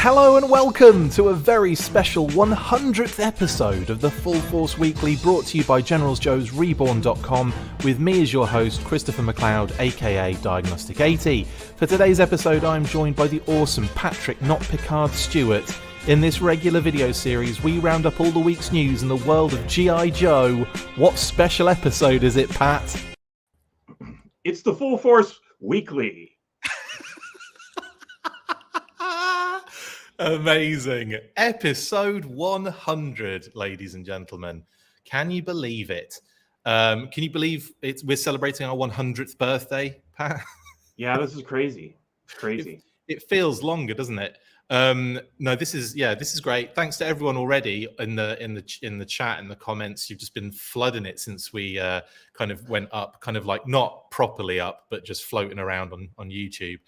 Hello and welcome to a very special 100th episode of the Full Force Weekly, brought to you by Generals Joe's REBORN.com, with me as your host, Christopher McLeod AKA Diagnostik80. For today's episode, I'm joined by the awesome Patrick Notpicard Stewart. In this regular video series, we round up all the week's news in the world of GI Joe. What special episode is it, Pat? It's the Full Force Weekly. Amazing. Episode 100, ladies and gentlemen. Can you believe it? Can you believe we're celebrating our 100th birthday, Pat? Yeah, this is crazy. It's crazy. It feels longer, doesn't it? No, this is great. Thanks to everyone already in the chat and the comments. You've just been flooding it since we kind of went up, kind of like not properly up, but just floating around on YouTube.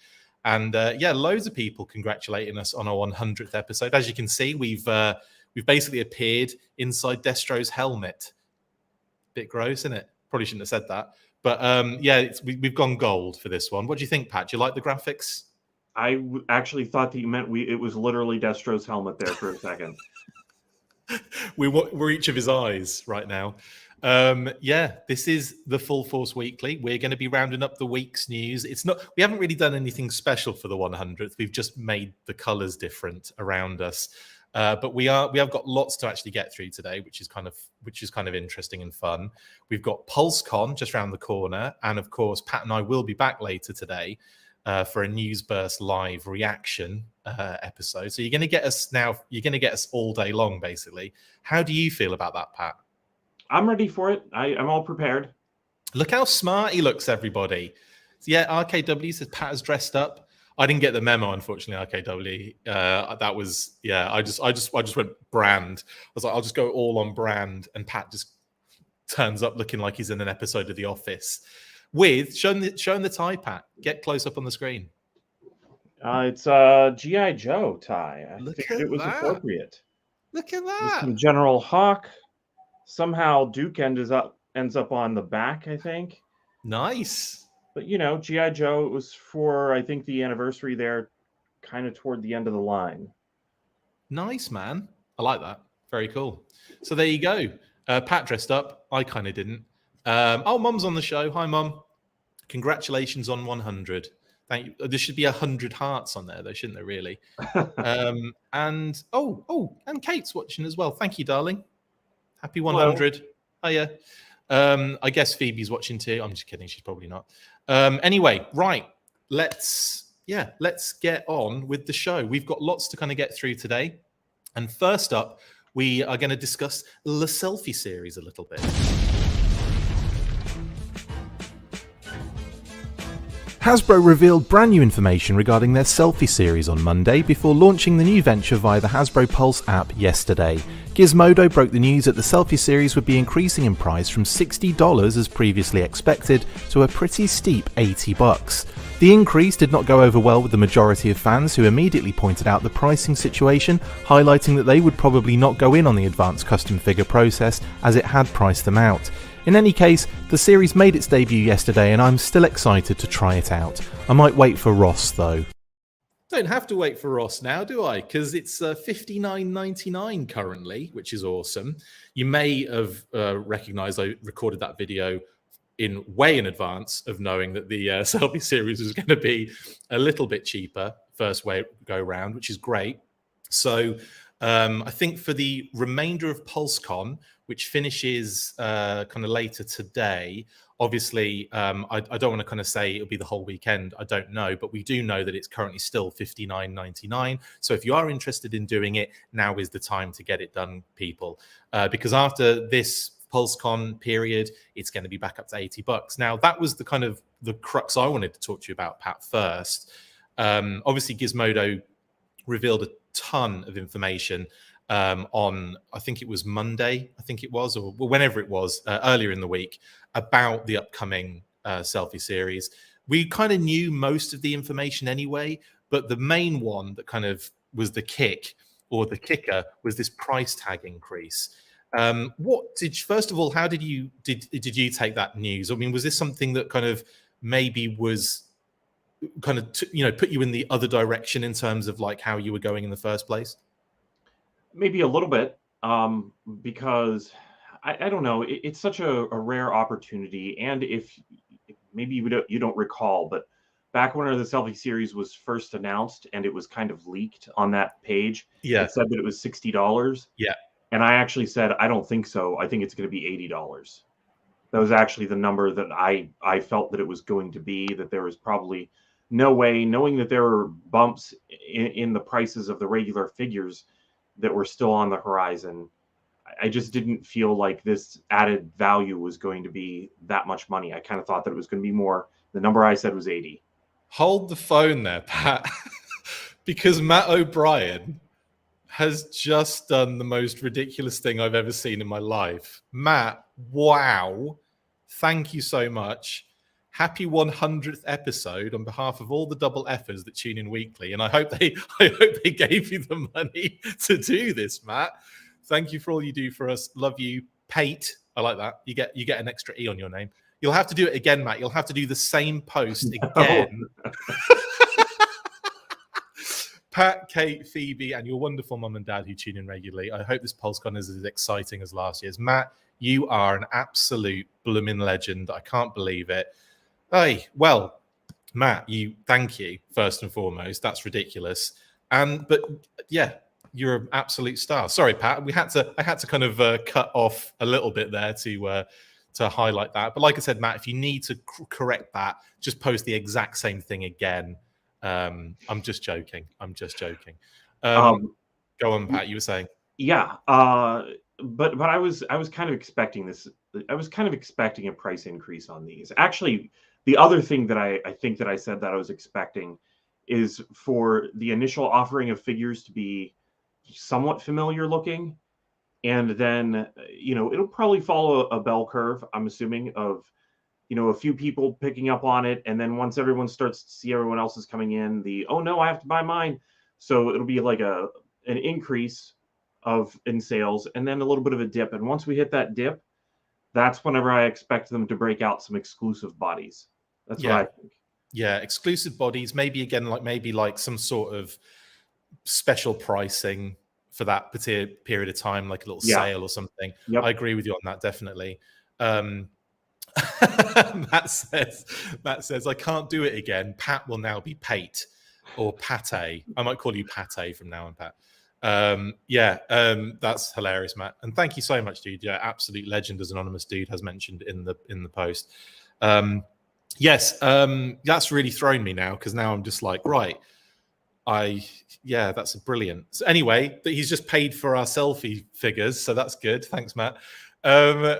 And loads of people congratulating us on our 100th episode. As you can see, we've basically appeared inside Destro's helmet. Bit gross, isn't it? Probably shouldn't have said that. But we've gone gold for this one. What do you think, Pat? Do you like the graphics? I actually thought that you meant it was literally Destro's helmet there for a second. We're each of his eyes right now. This is the Full Force Weekly. We're going to be rounding up the week's news. We haven't really done anything special for the 100th. We've just made the colors different around us. But we have got lots to actually get through today, which is kind of interesting and fun. We've got PulseCon just around the corner, and of course, Pat and I will be back later today for a News Burst live reaction episode. So you're going to get us now. You're going to get us all day long, basically. How do you feel about that, Pat? I'm ready for it. I'm all prepared. Look how smart he looks, everybody. So yeah, RKW says Pat is dressed up. I didn't get the memo, unfortunately, RKW. That was, I just went brand. I was like, I'll just go all on brand. And Pat just turns up looking like he's in an episode of The Office. With, showing the tie, Pat. Get close up on the screen. It's a GI Joe tie. I figured it was appropriate. Look at that. Some General Hawk. Somehow Duke ends up on the back, I think. Nice. But, G.I. Joe, it was for, I think, the anniversary there, kind of toward the end of the line. Nice, man. I like that. Very cool. So there you go. Pat dressed up. I kind of didn't. Mum's on the show. Hi, Mum. Congratulations on 100. Thank you. There should be 100 hearts on there, though, shouldn't there, really? And Kate's watching as well. Thank you, darling. Happy 100. Hiya. I guess Phoebe's watching too. I'm just kidding. She's probably not. Anyway, right. Let's get on with the show. We've got lots to kind of get through today. And first up, we are going to discuss the SELFIE series a little bit. Hasbro revealed brand new information regarding their SELFIE series on Monday before launching the new venture via the Hasbro Pulse app yesterday. Gizmodo broke the news that the SELFIE series would be increasing in price from $60 as previously expected to a pretty steep $80. The increase did not go over well with the majority of fans, who immediately pointed out the pricing situation, highlighting that they would probably not go in on the advanced custom figure process as it had priced them out. In any case, the series made its debut yesterday and I'm still excited to try it out. I might wait for Ross though. Don't have to wait for Ross now, do I? Because it's $59.99 currently, which is awesome. You may have recognized I recorded that video way in advance of knowing that the SELFIE series was going to be a little bit cheaper first way go round, which is great. So I think for the remainder of PulseCon, which finishes kind of later today, obviously, I don't want to kind of say it'll be the whole weekend. I don't know, but we do know that it's currently still $59.99. So if you are interested in doing it, now is the time to get it done, people. Because after this PulseCon period, it's going to be back up to $80. Now, that was the kind of the crux I wanted to talk to you about, Pat, first. Obviously, Gizmodo revealed a ton of information on, I think it was Monday, or whenever it was, earlier in the week, about the upcoming SELFIE series. We kind of knew most of the information anyway, but the main one that kind of was the kick or the kicker was this price tag increase. First of all, how did you take that news? I mean, was this something that kind of maybe was kind of put you in the other direction in terms of like how you were going in the first place? Maybe a little bit, because I don't know. It's such a rare opportunity, and if maybe you don't recall, but back when the Selfie series was first announced and it was kind of leaked on that page, Yeah, it said that it was $60. yeah. And I actually said, I don't think so. I think it's going to be $80. That was actually the number that I felt that it was going to be, that there was probably no way, knowing that there were bumps in the prices of the regular figures that were still on the horizon. I just didn't feel like this added value was going to be that much money. I kind of thought that it was going to be more. The number I said was 80. Hold the phone there, Pat, because Matt O'Brien has just done the most ridiculous thing I've ever seen in my life. Matt, wow. Thank you so much. Happy 100th episode on behalf of all the double Fers that tune in weekly. And I hope they gave you the money to do this, Matt. Thank you for all you do for us. Love you. Pate. I like that. You get an extra E on your name. You'll have to do it again, Matt. You'll have to do the same post again. Pat, Kate, Phoebe, and your wonderful mum and dad who tune in regularly. I hope this PulseCon is as exciting as last year's. Matt, you are an absolute blooming legend. I can't believe it. Hey, well, Matt, thank you first and foremost. That's ridiculous. But yeah, you're an absolute star. Sorry, Pat. I had to kind of cut off a little bit there to highlight that. But like I said, Matt, if you need to correct that, just post the exact same thing again. I'm just joking. Go on, Pat. You were saying. Yeah. But I was kind of expecting this. I was kind of expecting a price increase on these. Actually, the other thing that I think that I said that I was expecting is for the initial offering of figures to be somewhat familiar looking. And then, it'll probably follow a bell curve, I'm assuming, of, a few people picking up on it. And then once everyone starts to see everyone else is coming in, oh no, I have to buy mine. So it'll be like an increase in sales and then a little bit of a dip. And once we hit that dip, that's whenever I expect them to break out some exclusive bodies. That's what I think. Yeah, exclusive bodies, maybe like some sort of special pricing for that particular period of time, like a little sale or something. Yep. I agree with you on that, definitely. Matt says, I can't do it again. Pat will now be Pate or Pate. I might call you Pate from now on, Pat. That's hilarious, Matt. And thank you so much, dude. Yeah, absolute legend, as Anonymous Dude has mentioned in the post. That's really thrown me now, because now I'm just like, right. That's brilliant. So anyway, he's just paid for our selfie figures, so that's good. Thanks, Matt. So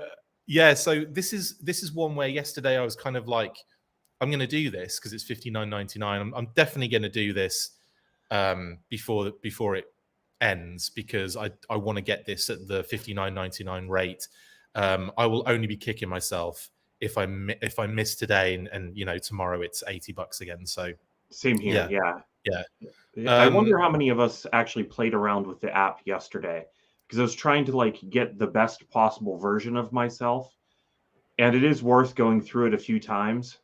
this is one where yesterday I was kind of like, I'm going to do this because it's $59.99. I'm definitely going to do this before it ends, because I want to get this at the $59.99 rate. I will only be kicking myself if I miss today and tomorrow it's $80 again. So same here. Yeah. I wonder how many of us actually played around with the app yesterday, because I was trying to get the best possible version of myself, and it is worth going through it a few times.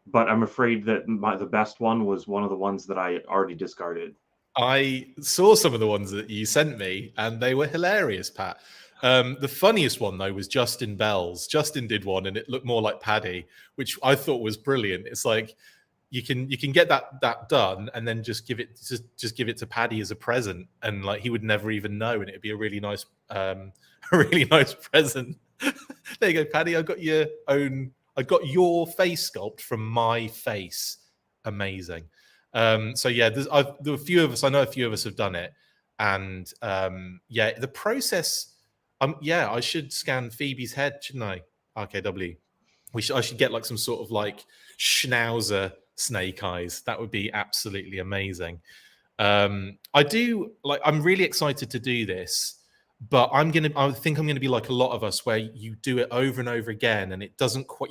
But I'm afraid that the best one was one of the ones that I already discarded. I saw some of the ones that you sent me, and they were hilarious, Pat. The funniest one, though, was Justin Bell's. Justin did one, and it looked more like Paddy, which I thought was brilliant. It's like you can get that done, and then just give it to Paddy as a present, and he would never even know, and it'd be a really nice present. There you go, Paddy. I got your face sculpt from my face. Amazing. There are a few of us. I know a few of us have done it, and the process. I should scan Phoebe's head, shouldn't I? RKW. I should get some sort of schnauzer snake eyes. That would be absolutely amazing. I'm really excited to do this, but I think I'm gonna be like a lot of us, where you do it over and over again, and you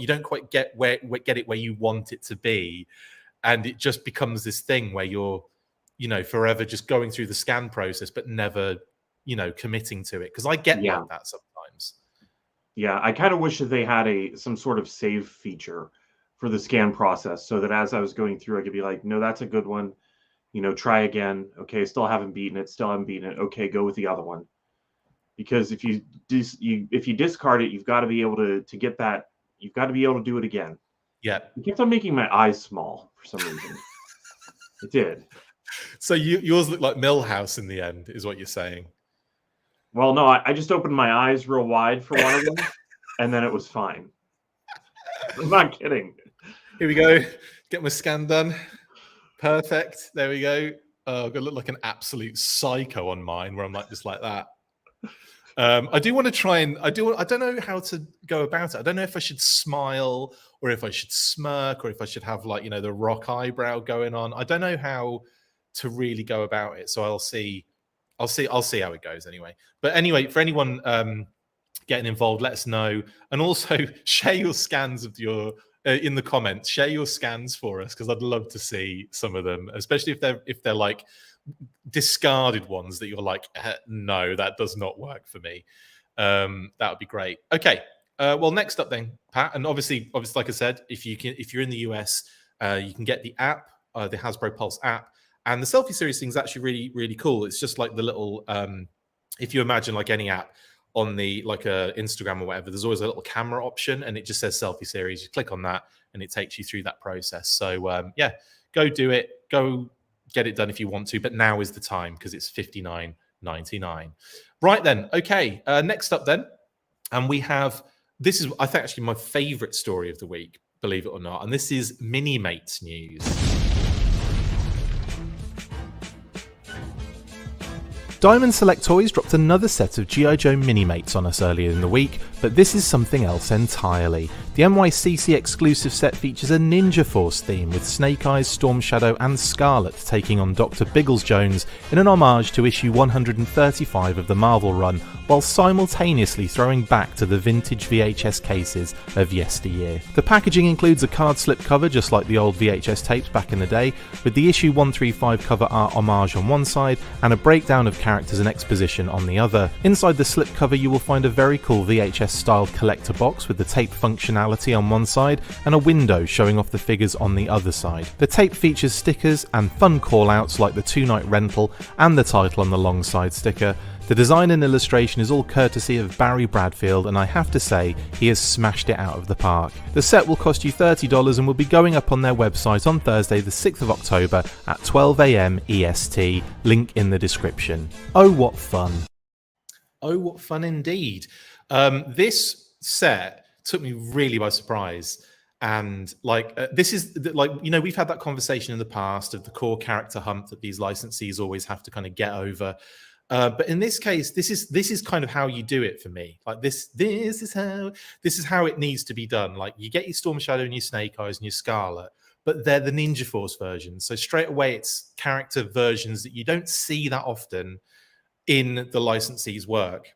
don't quite get it where you want it to be, and it just becomes this thing where you're forever just going through the scan process, but never committing to it, because I get like that sometimes. Yeah, I kind of wish that they had some sort of save feature for the scan process, so that as I was going through, I could be like, no, that's a good one. You know, try again. Okay, still haven't beaten it. Still haven't beaten it. Okay, go with the other one. Because if you discard it, you've got to be able to get that. You've got to be able to do it again. Yeah. It kept on making my eyes small for some reason. It did. So yours looked like Millhouse in the end, is what you're saying? Well, no, I just opened my eyes real wide for one of them, and then it was fine. I'm not kidding. Here we go. Get my scan done. Perfect. There we go. Oh, I'm gonna look like an absolute psycho on mine, where I'm like just like that. I do want to try and I don't know how to go about it. I don't know if I should smile or if I should smirk or if I should have, like, you know, the rock eyebrow going on. I don't know how to really go about it. So I'll see how it goes anyway. But anyway, for anyone getting involved, let us know. And also share your scans of your in the comments. Share your scans for us, because I'd love to see some of them, especially if they're like discarded ones that you're like, no, that does not work for me. That would be great. Okay. Well, next up then, Pat, and obviously, like I said, if you're in the US, you can get the app, the Hasbro Pulse app, and the selfie series thing is actually really, really cool. It's just like the little, if you imagine like any app on the like Instagram or whatever, there's always a little camera option, and it just says selfie series. You click on that, and it takes you through that process. So yeah, go do it. Go get it done if you want to, but now is the time, because it's $59.99. Right then, okay. Next up then, and we have, this is I think actually my favorite story of the week, believe it or not, and this is Minimates news. Diamond Select Toys dropped another set of GI Joe Minimates on us earlier in the week, but this is something else entirely. The NYCC exclusive set features a Ninja Force theme, with Snake Eyes, Storm Shadow and Scarlet taking on Dr. Biggles Jones in an homage to issue 135 of the Marvel run, while simultaneously throwing back to the vintage VHS cases of yesteryear. The packaging includes a card slip cover just like the old VHS tapes back in the day, with the issue 135 cover art homage on one side and a breakdown of characters and exposition on the other. Inside the slip cover you will find a very cool VHS styled collector box with the tape functionality on one side and a window showing off the figures on the other side. The tape features stickers and fun callouts like the 2-night rental and the title on the long side sticker. The design and illustration is all courtesy of Barry Bradfield, and I have to say, he has smashed it out of the park. The set will cost you $30 and will be going up on their website on Thursday the 6th of October at 12 AM EST, link in the description. Oh, what fun. Oh, what fun indeed. This set took me really by surprise. And like, this is like, you know, we've had that conversation in the past of the core character hump that these licensees always have to kind of get over. But in this case, this is kind of how you do it for me. Like this is how it needs to be done. Like, you get your Storm Shadow and your Snake Eyes and your Scarlet, but they're the Ninja Force versions. So straight away, it's character versions that you don't see that often in the licensee's work,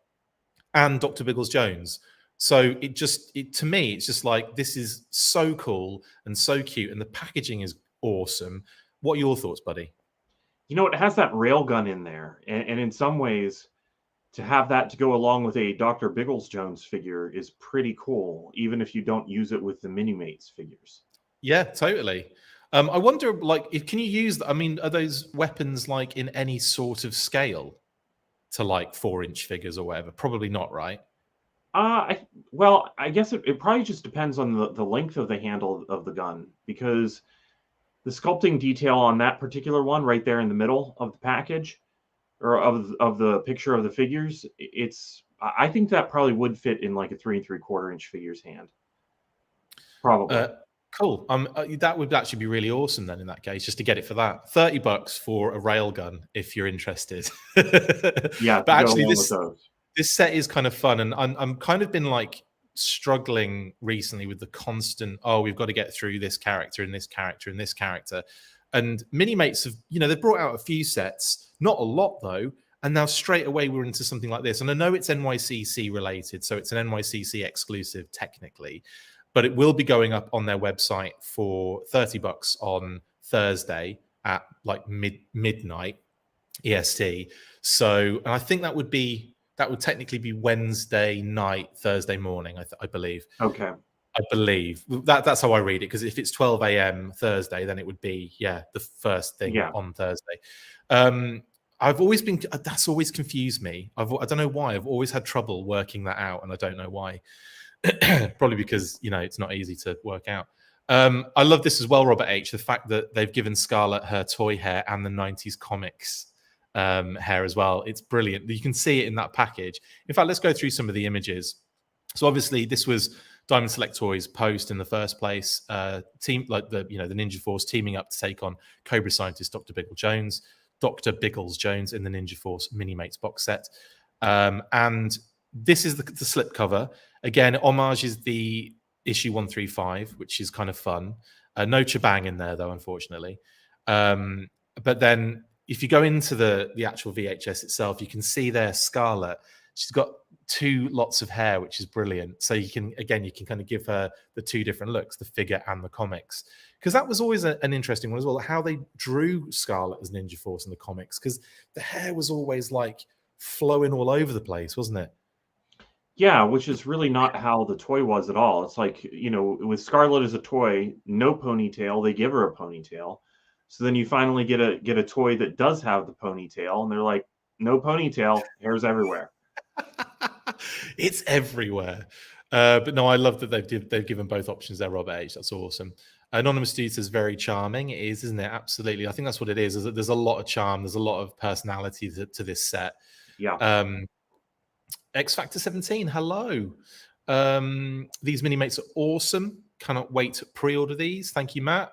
and Dr. Biggles Jones. So to me, it's just like, this is so cool and so cute, and the packaging is awesome. What are your thoughts, buddy? You know, it has that railgun in there, and in some ways, to have that to go along with a Dr. Biggles Jones figure is pretty cool, even if you don't use it with the Minimates figures. Yeah, totally. I wonder, like, can you use, I mean, are those weapons like in any sort of scale to like 4-inch figures or whatever? Probably not, right? Well, I guess it probably just depends on the length of the handle of the gun, because the sculpting detail on that particular one right there in the middle of the package, or of the picture of the figures, I think that probably would fit in like a 3 3/4-inch figure's hand. Probably. Cool. That would actually be really awesome then in that case, just to get it for that. $30 for a railgun if you're interested. Yeah, but actually this set is kind of fun, and I'm kind of been like struggling recently with the constant, oh, we've got to get through this character and this character and this character. And Minimates have, you know, they've brought out a few sets, not a lot though, and now straight away we're into something like this. And I know it's NYCC related, so it's an NYCC exclusive technically, but it will be going up on their website for $30 on Thursday at like midnight EST. So, and I think that would technically be Wednesday night, Thursday morning, I believe. Okay. I believe that's how I read it, because if it's 12 a.m. Thursday, then it would be the first thing on Thursday. I've always been that's always confused me. I don't know why. I've always had trouble working that out, and I don't know why. Probably because it's not easy to work out. I love this as well, Robert H. The fact that they've given Scarlett her toy hair and the 90s comics hair as well. It's brilliant. You can see it in that package. In fact, let's go through some of the images. So obviously, this was Diamond Select Toys post in the first place. Team like the Ninja Force teaming up to take on Cobra scientist Dr. Biggles Jones in the Ninja Force Minimates box set. And this is the slipcover. Again, it homages the issue 135, which is kind of fun. No Chabang in there, though, unfortunately. But then if you go into the actual VHS itself, you can see there Scarlett. She's got two lots of hair, which is brilliant. So you can kind of give her the two different looks, the figure and the comics. Because that was always an interesting one as well, how they drew Scarlett as Ninja Force in the comics. Because the hair was always like flowing all over the place, wasn't it? Yeah, which is really not how the toy was at all. It's like, with Scarlett as a toy, no ponytail, they give her a ponytail. So then you finally get a toy that does have the ponytail, and they're like, no ponytail, hair's everywhere. It's everywhere. But no, I love that they've given both options there, Robert H. That's awesome. Anonymous Dude says very charming. It is, isn't it? Absolutely. I think that's what it is that there's a lot of charm. There's a lot of personality to this set. Yeah. X Factor 17, hello. These Minimates are awesome. Cannot wait to pre-order these. Thank you, Matt.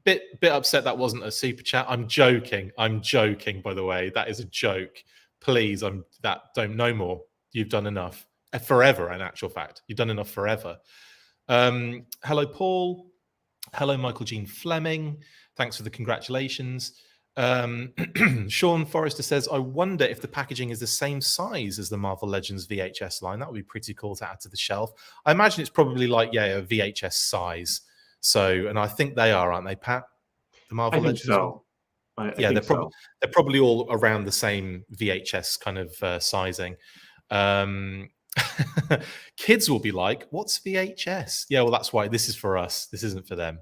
Bit upset that wasn't a super chat. I'm joking, by the way. That is a joke. Please, no more. You've done enough. Forever, in actual fact. You've done enough forever. Hello, Paul. Hello, Michael Jean Fleming. Thanks for the congratulations. Sean Forrester says, I wonder if the packaging is the same size as the Marvel Legends VHS line. That would be pretty cool to add to the shelf. I imagine it's probably like, a VHS size. So, and I think they are, aren't they, Pat? The Marvel Legends. So. They're probably all around the same VHS kind of sizing. Kids will be like, what's VHS? Yeah, well, that's why this is for us. This isn't for them.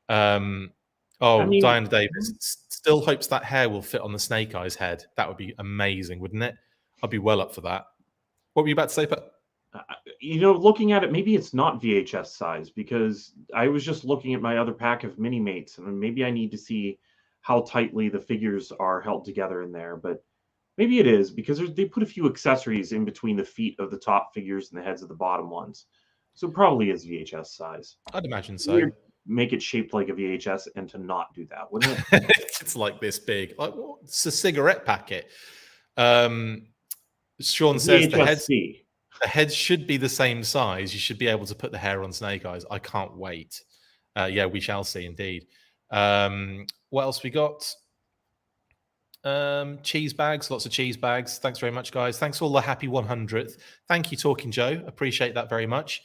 Diana Davis still hopes that hair will fit on the Snake Eyes head. That would be amazing, wouldn't it? I'd be well up for that. What were you about to say, Pat? Looking at it, maybe it's not VHS size, because I was just looking at my other pack of Minimates, and maybe I need to see how tightly the figures are held together in there. But maybe it is, because they put a few accessories in between the feet of the top figures and the heads of the bottom ones. So it probably is VHS size. I'd imagine so. Weird. Make it shaped like a VHS and to not do that, wouldn't it? It's like this big. Like, it's a cigarette packet. Sean says the heads should be the same size. You should be able to put the hair on Snake Eyes. I can't wait. We shall see indeed. What else we got? Cheese bags, lots of cheese bags. Thanks very much, guys. Thanks for all the happy 100th. Thank you, Talking Joe. Appreciate that very much.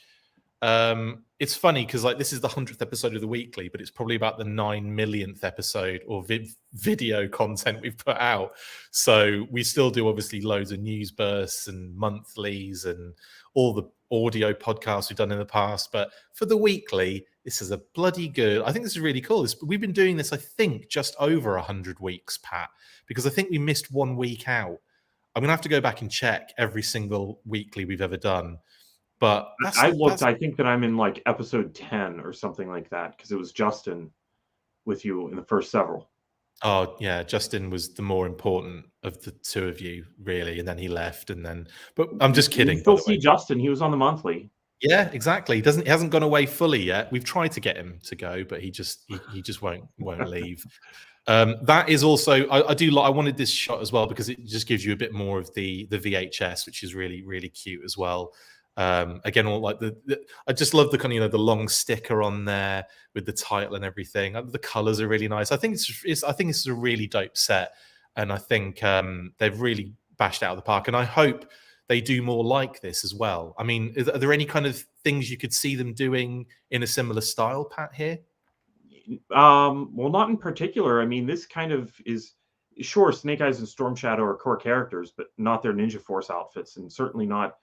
It's funny because this is the 100th episode of the weekly, but it's probably about the 9 millionth episode or video content we've put out. So we still do obviously loads of news bursts and monthlies and all the audio podcasts we've done in the past. But for the weekly, this is a bloody good. I think this is really cool. We've been doing this, I think, just over 100 weeks, Pat, because I think we missed 1 week out. I'm going to have to go back and check every single weekly we've ever done. But I think that I'm in like episode 10 or something like that, because it was Justin with you in the first several. Oh, yeah. Justin was the more important of the two of you, really. And then he left. But I'm just kidding. You still see Justin. He was on the monthly. Yeah, exactly. He hasn't gone away fully yet. We've tried to get him to go, but he just won't leave. That is also, I wanted this shot as well because it just gives you a bit more of the VHS, which is really, really cute as well. Again, all like I just love the kind of the long sticker on there with the title and everything. The colors are really nice. I think it's a really dope set, and I think they've really bashed out of the park. And I hope they do more like this as well. I mean, are there any kind of things you could see them doing in a similar style, Pat? Here, well, not in particular. I mean, this kind of is sure. Snake Eyes and Storm Shadow are core characters, but not their Ninja Force outfits, and certainly not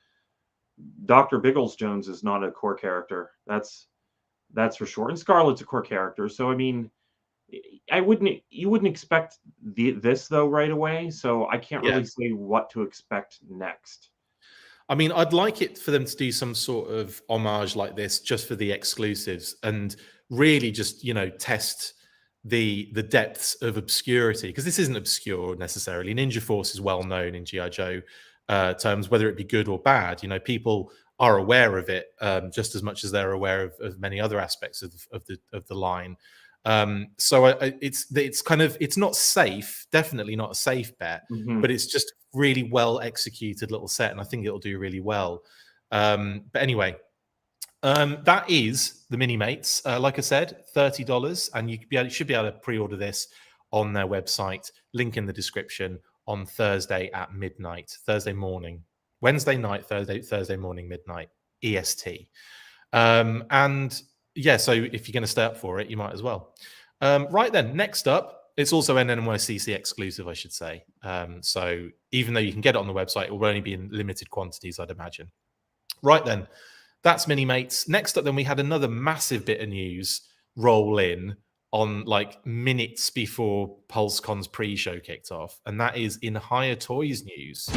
Dr. Biggles Jones is not a core character. That's for sure. And Scarlet's a core character. So I mean, you wouldn't expect this though right away. So I can't really say what to expect next. I mean, I'd like it for them to do some sort of homage like this just for the exclusives and really just, you know, test the depths of obscurity, because this isn't obscure necessarily. Ninja Force is well known in GI Joe terms, whether it be good or bad. You know, people are aware of it just as much as they're aware of many other aspects of the line. So it's kind of, it's not safe, definitely not a safe bet, but it's just really well executed little set, and I think it'll do really well. But anyway, that is the Minimates. Like I said, $30, and you should be able to pre-order this on their website. Link in the description, on Thursday at midnight, Thursday morning, Wednesday night, Thursday morning, midnight EST. And yeah, so if you're going to stay up for it, you might as well. Right then, next up, it's also an NYCC exclusive, I should say. So even though you can get it on the website, it will only be in limited quantities, I'd imagine. Right then, that's Minimates. Next up, then, we had another massive bit of news roll in on like minutes before PulseCon's pre-show kicked off, and that is in Hiya Toys news.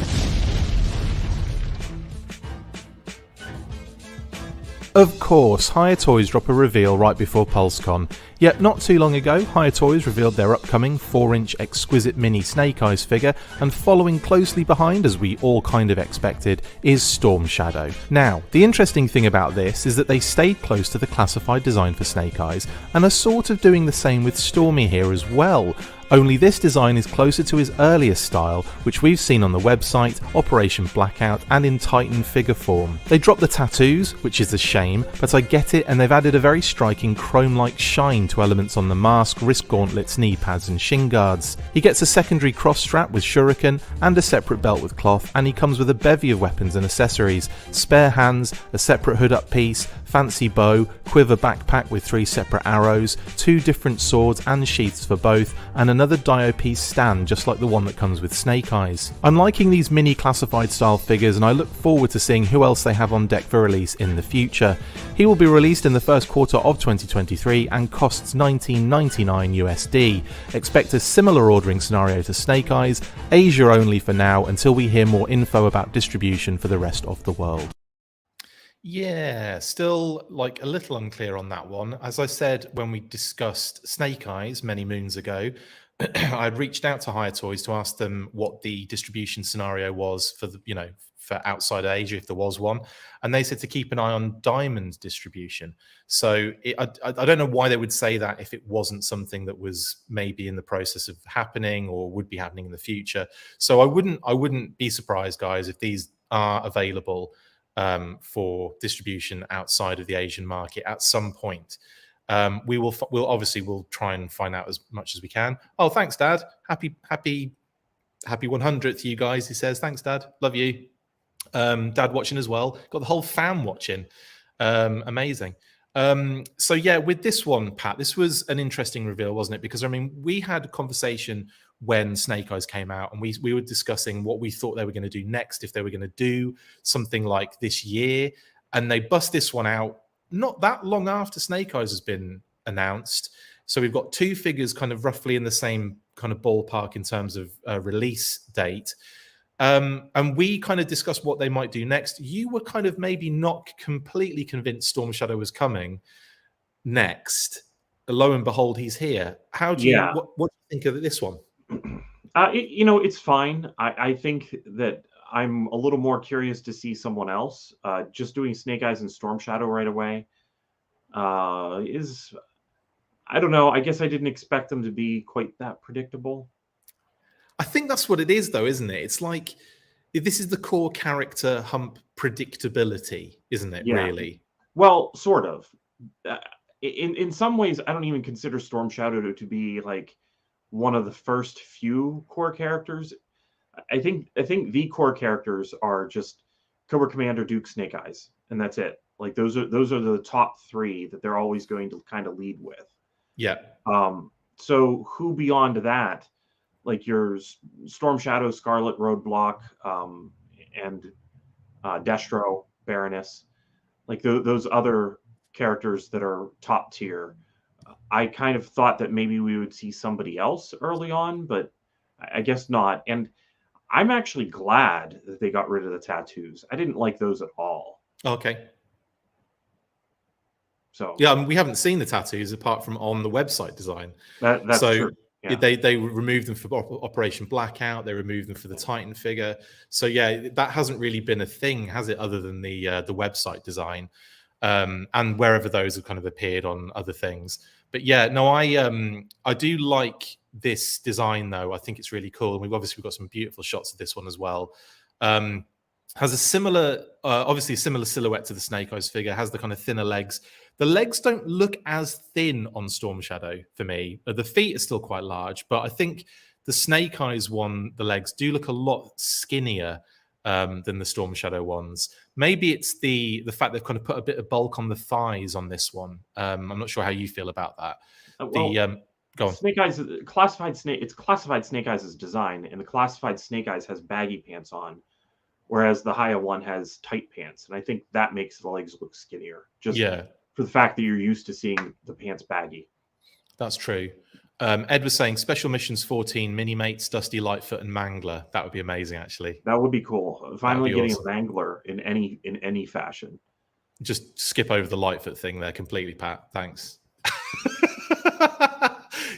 Of course, Hiya Toys drop a reveal right before PulseCon. Yet not too long ago, Hiya Toys revealed their upcoming 4-inch exquisite mini Snake Eyes figure, and following closely behind, as we all kind of expected, is Storm Shadow. Now, the interesting thing about this is that they stayed close to the classified design for Snake Eyes, and are sort of doing the same with Stormy here as well. Only this design is closer to his earlier style, which we've seen on the website, Operation Blackout, and in Titan figure form. They dropped the tattoos, which is a shame, but I get it, and they've added a very striking chrome-like shine to elements on the mask, wrist gauntlets, knee pads, and shin guards. He gets a secondary cross strap with shuriken, and a separate belt with cloth, and he comes with a bevy of weapons and accessories: spare hands, a separate hood-up piece, fancy bow, quiver backpack with 3 separate arrows, 2 different swords and sheaths for both, and another Dio piece stand just like the one that comes with Snake Eyes. I'm liking these mini classified style figures, and I look forward to seeing who else they have on deck for release in the future. He will be released in the first quarter of 2023 and costs $19.99 USD. Expect a similar ordering scenario to Snake Eyes, Asia only for now until we hear more info about distribution for the rest of the world. Yeah, still like a little unclear on that one. As I said when we discussed Snake Eyes many moons ago, I'd reached out to Hiya Toys to ask them what the distribution scenario was for the, you know, for outside Asia, if there was one, and they said to keep an eye on Diamond distribution. So I don't know why they would say that if it wasn't something that was maybe in the process of happening or would be happening in the future. So I wouldn't be surprised, guys, if these are available for distribution outside of the Asian market at some point. We'll try and find out as much as we can. Oh, thanks, Dad. Happy 100th, you guys. He says, thanks, Dad. Love you. Dad watching as well. Got the whole fam watching. Amazing. So yeah, with this one, Pat, this was an interesting reveal, wasn't it? Because I mean, we had a conversation when Snake Eyes came out, and we were discussing what we thought they were going to do next, if they were going to do something like this year, and they bust this one out not that long after Snake Eyes has been announced. So we've got 2 figures kind of roughly in the same kind of ballpark in terms of release date. And we kind of discussed what they might do next. You were kind of maybe not completely convinced Storm Shadow was coming next. Lo and behold, he's here. How do you, what do you think of this one? You know, it's fine. I think that I'm a little more curious to see someone else. Just doing Snake Eyes and Storm Shadow right away is, I don't know. I guess I didn't expect them to be quite that predictable. I think that's what it is, though, isn't it? It's like, this is the core character hump predictability, isn't it, really? Well, sort of. In some ways, I don't even consider Storm Shadow to be like one of the first few core characters. I think the core characters are just Cobra Commander, Duke, Snake Eyes, and that's it. Like those are the top 3 that they're always going to kind of lead with. Yeah. So who beyond that, like your Storm Shadow, Scarlet, Roadblock, and Destro, Baroness, like those other characters that are top tier. I kind of thought that maybe we would see somebody else early on, but I guess not. And I'm actually glad that they got rid of the tattoos. I didn't like those at all. Okay. So yeah, I mean, we haven't seen the tattoos apart from on the website design. that's so true. Yeah. they removed them for Operation Blackout. They removed them for the Titan figure. So yeah, that hasn't really been a thing, has it? Other than the website design, and wherever those have kind of appeared on other things. But yeah, no, I do like this design though. I think it's really cool, and we've obviously got some beautiful shots of this one as well. Has a similar, obviously a similar silhouette to the Snake Eyes figure. Has the kind of thinner legs. The legs don't look as thin on Storm Shadow for me. The feet are still quite large, but I think the Snake Eyes one, the legs do look a lot skinnier than the Storm Shadow ones. Maybe it's the fact they've kind of put a bit of bulk on the thighs on this one. I'm not sure how you feel about that. Well, go on. Snake Eyes, classified Snake. It's classified Snake Eyes' design, and the classified Snake Eyes has baggy pants on, whereas the Hiya one has tight pants, and I think that makes the legs look skinnier. Just for the fact that you're used to seeing the pants baggy. That's true. Ed was saying Special Missions 14, Minimates, Dusty Lightfoot, and Mangler. That would be amazing, actually. That would be cool. Finally getting awesome. a Mangler in any fashion. Just skip over the Lightfoot thing there completely, Pat. Thanks.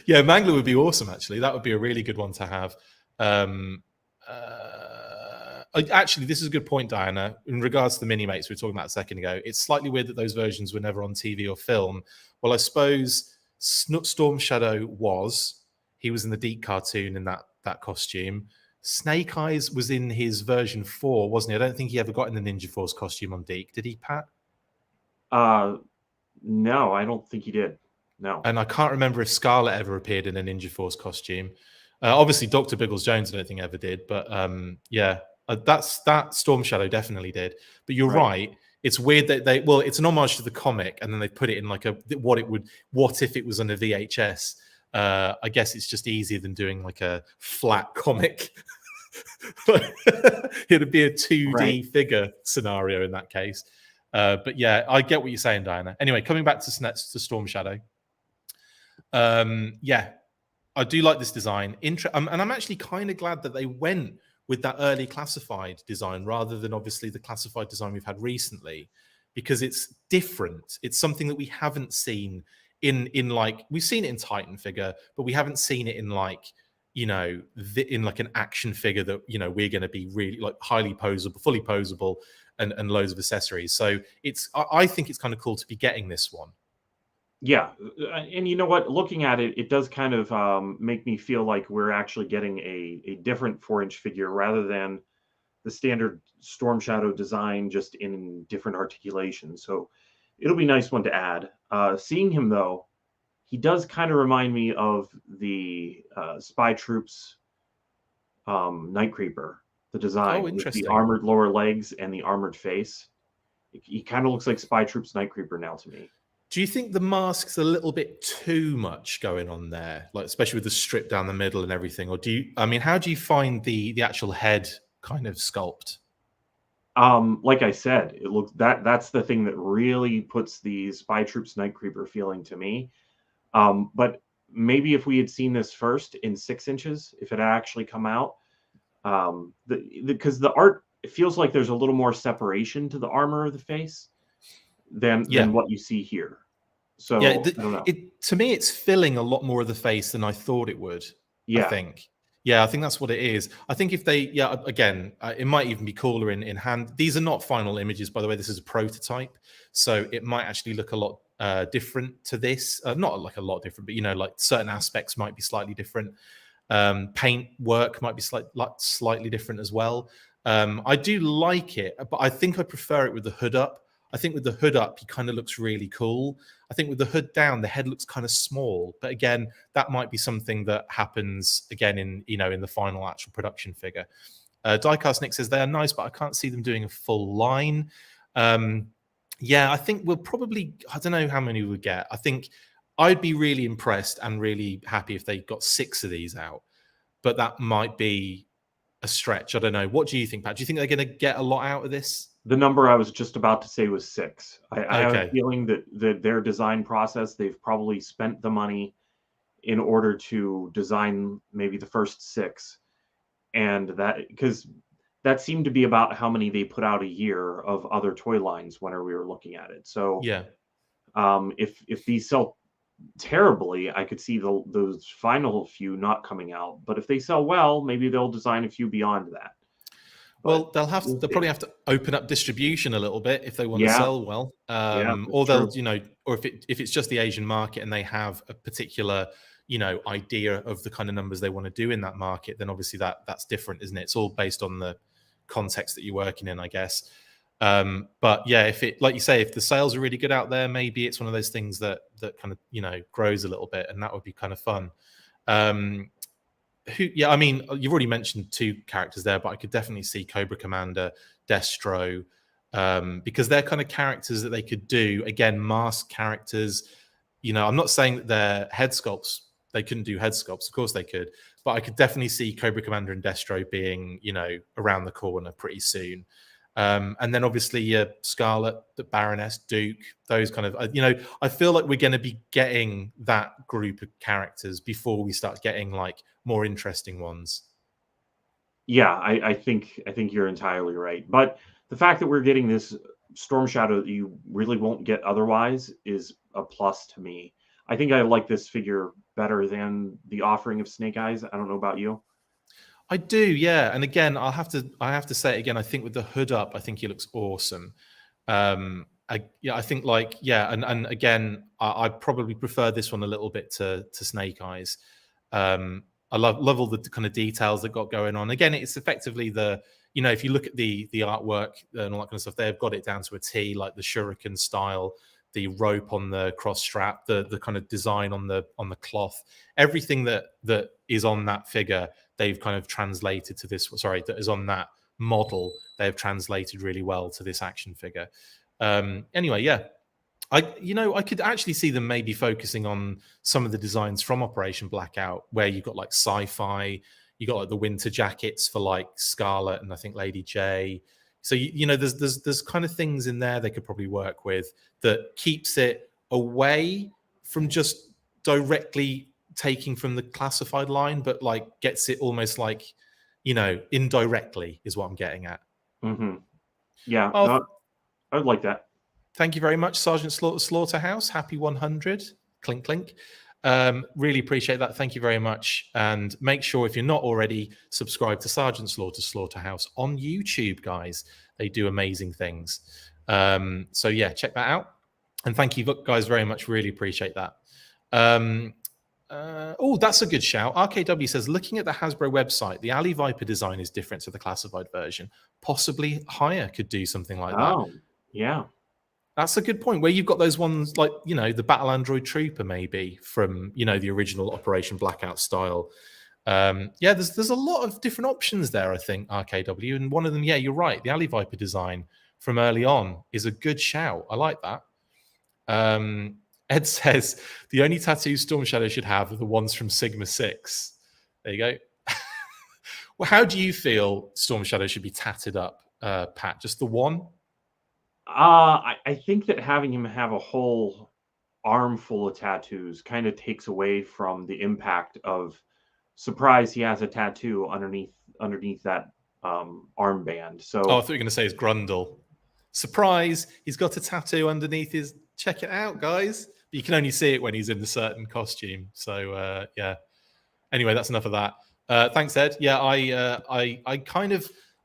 Yeah, Mangler would be awesome, actually. That would be a really good one to have. Actually, this is a good point, Diana. In regards to the Minimates we were talking about a second ago, it's slightly weird that those versions were never on TV or film. Well, I suppose Storm Shadow was. He was in the Deke cartoon in that costume. Snake Eyes was in his version 4, wasn't he? I don't think he ever got in the Ninja Force costume on Deke. Did he, Pat? No, I don't think he did. No. And I can't remember if Scarlet ever appeared in a Ninja Force costume. Obviously, Dr. Biggles Jones, I don't think ever did. But yeah, that Storm Shadow definitely did. But you're right. It's weird that it's an homage to the comic, and then they put it in like what if it was on a VHS? I guess it's just easier than doing like a flat comic. It'd be a 2D figure scenario in that case. But yeah, I get what you're saying, Diana. Anyway, coming back to Storm Shadow. Yeah, I do like this design. And I'm actually kind of glad that they went with that early classified design rather than obviously the classified design we've had recently, because it's different. It's something that we haven't seen in like, we've seen it in Titan figure, but we haven't seen it in like, you know, in like an action figure that, you know, we're going to be really like highly posable, fully posable, and loads of accessories. So I think it's kind of cool to be getting this one. Yeah, and you know what? Looking at it, it does kind of make me feel like we're actually getting a different 4-inch figure rather than the standard Storm Shadow design, just in different articulations. So it'll be a nice one to add. Seeing him though, he does kind of remind me of the Spy Troops Night Creeper, the design with the armored lower legs and the armored face. He kind of looks like Spy Troops Night Creeper now to me. Do you think the mask's a little bit too much going on there, like especially with the strip down the middle and everything? Or how do you find the actual head kind of sculpt? Like I said, it looks that's the thing that really puts the Spy Troops Night Creeper feeling to me. But maybe if we had seen this first in 6 inches, if it had actually come out, because the art, it feels like there's a little more separation to the armor of the face than what you see here. So yeah, I don't know. To me, it's filling a lot more of the face than I thought it would. Yeah, I think that's what it is. I think if they, again, it might even be cooler in hand. These are not final images, by the way. This is a prototype, so it might actually look a lot different to this. Not like a lot different, but you know, like certain aspects might be slightly different. Paint work might be slightly different as well. I do like it, but I think I prefer it with the hood up. I think with the hood up, he kind of looks really cool. I think with the hood down, the head looks kind of small. But again, that might be something that happens again in the final actual production figure. Diecast Nick says they are nice, but I can't see them doing a full line. Yeah, I think we'll probably, I don't know how many we would get. I think I'd be really impressed and really happy if they got 6 of these out. But that might be a stretch. I don't know. What do you think, Pat? Do you think they're going to get a lot out of this? The number I was just about to say was 6. I have a Okay. feeling that their design process, they've probably spent the money in order to design maybe the first 6, and that because that seemed to be about how many they put out a year of other toy lines when we were looking at it. So Yeah. if these sell terribly, I could see those final few not coming out. But if they sell well, maybe they'll design a few beyond that. Well, But they'll we'll probably see. have to open up distribution a little bit if they want to Yeah, sell well, yeah, that's or they'll, true. or if it's just the Asian market and they have a particular, idea of the kind of numbers they want to do in that market, then obviously that's different, isn't it? It's all based on the context that you're working in, I guess. But yeah, if it, like you say, if the sales are really good out there, maybe it's one of those things that kind of grows a little bit, and that would be kind of fun. I mean, you've already mentioned 2 characters there, but I could definitely see Cobra Commander, Destro, because they're kind of characters that they could do. Again, masked characters. I'm not saying that they're head sculpts. They couldn't do head sculpts. Of course they could. But I could definitely see Cobra Commander and Destro being, around the corner pretty soon. And then obviously Scarlet, the Baroness, Duke, those kind of, I feel like we're going to be getting that group of characters before we start getting like more interesting ones. Yeah, I think you're entirely right. But the fact that we're getting this Storm Shadow that you really won't get otherwise is a plus to me. I think I like this figure better than the offering of Snake Eyes. I don't know about you. I do, yeah. And again, I have to say it again. I think with the hood up, I think he looks awesome. I think like, yeah, and again, I probably prefer this one a little bit to Snake Eyes. I love all the kind of details that got going on. Again, it's effectively if you look at the artwork and all that kind of stuff, they've got it down to a T, like the shuriken style, the rope on the cross strap, the kind of design on the cloth, everything that is on that figure, they've kind of translated to this. Sorry, that is on that model, they've translated really well to this action figure. Anyway, yeah. I could actually see them maybe focusing on some of the designs from Operation Blackout, where you've got like sci-fi, you got like the winter jackets for like Scarlet and I think Lady J. So there's kind of things in there they could probably work with that keeps it away from just directly taking from the classified line, but like gets it almost like indirectly is what I'm getting at. Mm-hmm. Yeah, Oh, no, I would like that. thank you very much, Sergeant Slaughterhouse. Happy 100. Clink, clink. Really appreciate that. Thank you very much. And make sure, if you're not already, subscribe to Sergeant Slaughterhouse on YouTube, guys. They do amazing things. So, yeah, check that out. And thank you, guys, very much. Really appreciate that. That's a good shout. RKW says, looking at the Hasbro website, the Alley Viper design is different to the classified version. Possibly Hiya could do something like that. Oh, yeah. That's a good point, where you've got those ones like, the Battle Android Trooper maybe from, the original Operation Blackout style. There's a lot of different options there, I think, RKW. And one of them, yeah, you're right. The Alley Viper design from early on is a good shout. I like that. Ed says, the only tattoos Storm Shadow should have are the ones from Sigma 6. There you go. Well, how do you feel Storm Shadow should be tatted up, Pat? Just the one? I think that having him have a whole arm full of tattoos kind of takes away from the impact of surprise. He has a tattoo underneath that armband. So I thought you were going to say his Grundle. Surprise! He's got a tattoo underneath his. Check it out, guys. But you can only see it when he's in a certain costume. So yeah. Anyway, that's enough of that. Thanks, Ed. Yeah,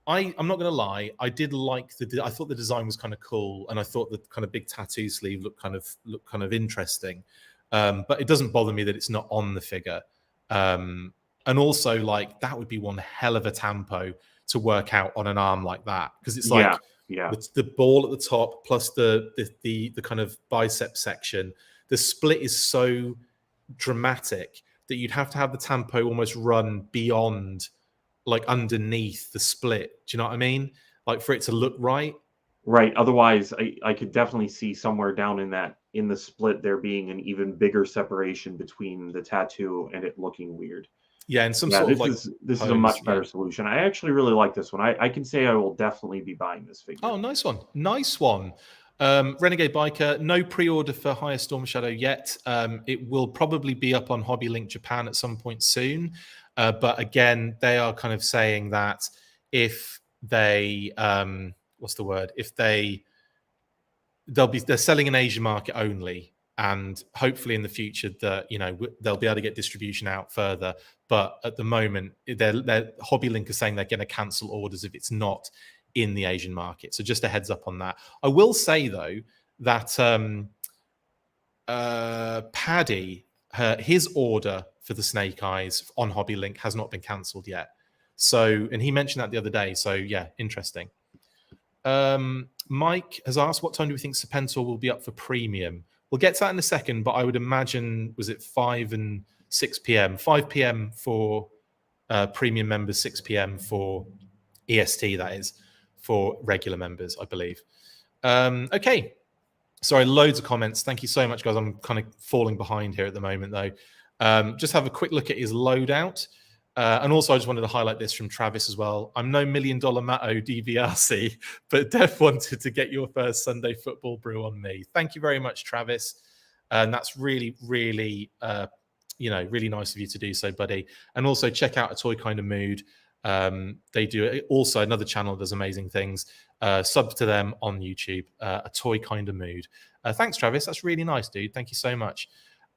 I'm not going to lie. I did like I thought the design was kind of cool, and I thought the kind of big tattoo sleeve looked kind of interesting. But it doesn't bother me that it's not on the figure. And also, like, that would be one hell of a tempo to work out on an arm like that, because it's like the ball at the top plus the kind of bicep section. The split is so dramatic that you'd have to have the tempo almost run beyond, like, underneath the split. Do you know what I mean? Like, for it to look right. Right. Otherwise, I could definitely see somewhere down in the split there being an even bigger separation between the tattoo and it looking weird. Yeah, and some Yeah, sort of like this is a pose, much yeah. better solution. I actually really like this one. I can say I will definitely be buying this figure. Oh, nice one. Nice one. Renegade Biker, no pre-order for Hiya Storm Shadow yet. It will probably be up on Hobby Link Japan at some point soon. But again, they are kind of saying that if they, what's the word? If they're selling an Asian market only, and hopefully in the future that, you know, they'll be able to get distribution out further. But at the moment, their Hobby Link is saying they're going to cancel orders if it's not in the Asian market. So just a heads up on that. I will say though that Paddy, his order for the Snake Eyes on Hobby Link has not been cancelled yet. So, and he mentioned that the other day. So yeah, interesting. Mike has asked, what time do we think Serpentor will be up for premium? We'll get to that in a second, but I would imagine, was it 5 and 6 p.m.? 5 p.m. for premium members, 6 p.m. for EST, that is, for regular members, I believe. Okay. Sorry, loads of comments. Thank you so much, guys. I'm kind of falling behind here at the moment, though. Just have a quick look at his loadout. And also, I just wanted to highlight this from Travis as well. I'm no $1 million Matto DVRC, but Def wanted to get your first Sunday football brew on me. Thank you very much, Travis. And that's really, really, really nice of you to do so, buddy. And also check out A Toy Kind of Mood. They do also another channel that does amazing things. Sub to them on YouTube, A Toy Kind of Mood. Thanks, Travis. That's really nice, dude. Thank you so much.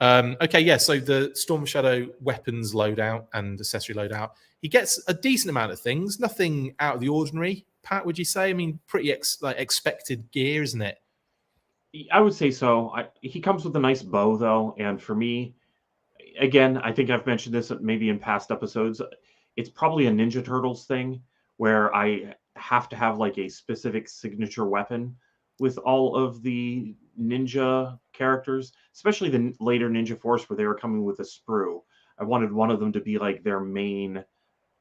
Okay, yeah, so the Storm Shadow weapons loadout and accessory loadout, he gets a decent amount of things, nothing out of the ordinary. Pat, would you say? I mean, pretty expected gear, isn't it? I would say so. He comes with a nice bow, though, and for me, again, I think I've mentioned this maybe in past episodes, it's probably a Ninja Turtles thing where I have to have like a specific signature weapon with all of the ninja characters, especially the later Ninja Force where they were coming with a sprue. I wanted one of them to be like their main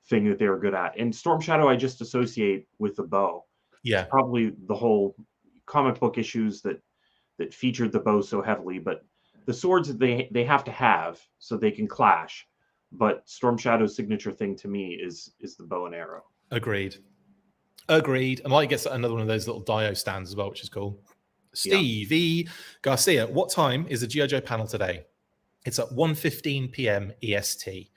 thing that they were good at. And Storm Shadow I just associate with the bow. Yeah. It's probably the whole comic book issues that featured the bow so heavily, but the swords they have to have so they can clash. But Storm Shadow's signature thing to me is the bow and arrow. Agreed. And like gets another one of those little Dio stands as well, which is cool. Steve E. Garcia, what time is the GI Joe panel today? It's at 1:15 p.m. EST.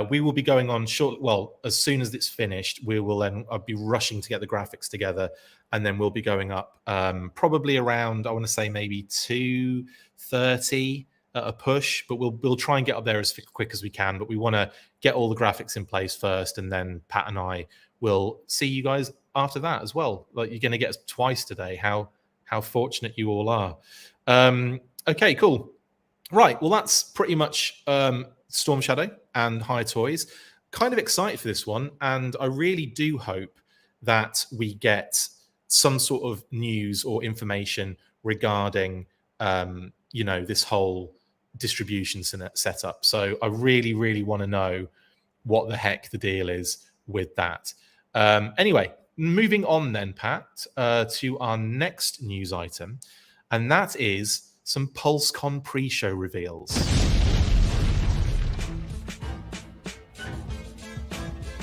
We will be going on as soon as it's finished, we will then I'll be rushing to get the graphics together, and then we'll be going up probably around, I want to say maybe 2:30 at a push, but we'll try and get up there as quick as we can. But we want to get all the graphics in place first, and then Pat and I will see you guys after that as well. Like, you're going to get us twice today. How fortunate you all are. Okay, cool. Right, well, that's pretty much Storm Shadow and Hiya Toys. Kind of excited for this one, and I really do hope that we get some sort of news or information regarding, this whole distribution setup. So I really, really want to know what the heck the deal is with that. Anyway, moving on then, Pat, to our next news item, and that is some PulseCon pre-show reveals.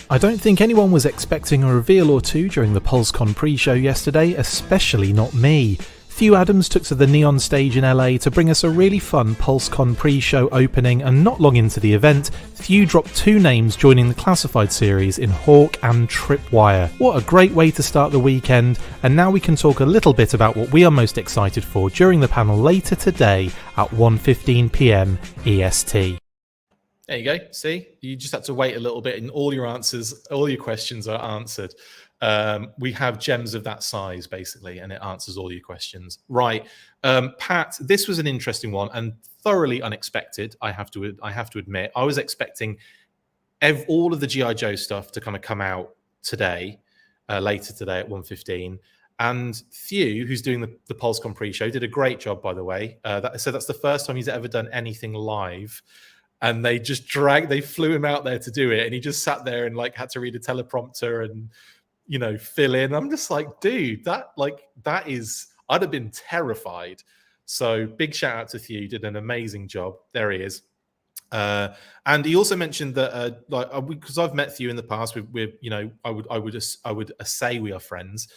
I don't think anyone was expecting a reveal or two during the PulseCon pre-show yesterday, especially not me. Thew Adams took to the Neon stage in LA to bring us a really fun PulseCon pre-show opening, and not long into the event, Thew dropped 2 names joining the classified series in Hawk and Tripwire. What a great way to start the weekend, and now we can talk a little bit about what we are most excited for during the panel later today at 1:15 p.m. EST. There you go. See, you just had to wait a little bit, and all your questions are answered. We have gems of that size, basically, and it answers all your questions. Right, Pat, this was an interesting one and thoroughly unexpected. I have to admit, I was expecting all of the GI Joe stuff to kind of come out today, later today at 1:15. And Thew, who's doing the PulseCon pre-show, did a great job, by the way. So that's the first time he's ever done anything live. And they just flew him out there to do it, and he just sat there and had to read a teleprompter and fill in. I'm just like, dude, that is, I'd have been terrified. So big shout out to Thew, did an amazing job. There he is. And he also mentioned that, because I've met you in the past, we're you know, I would say we are friends.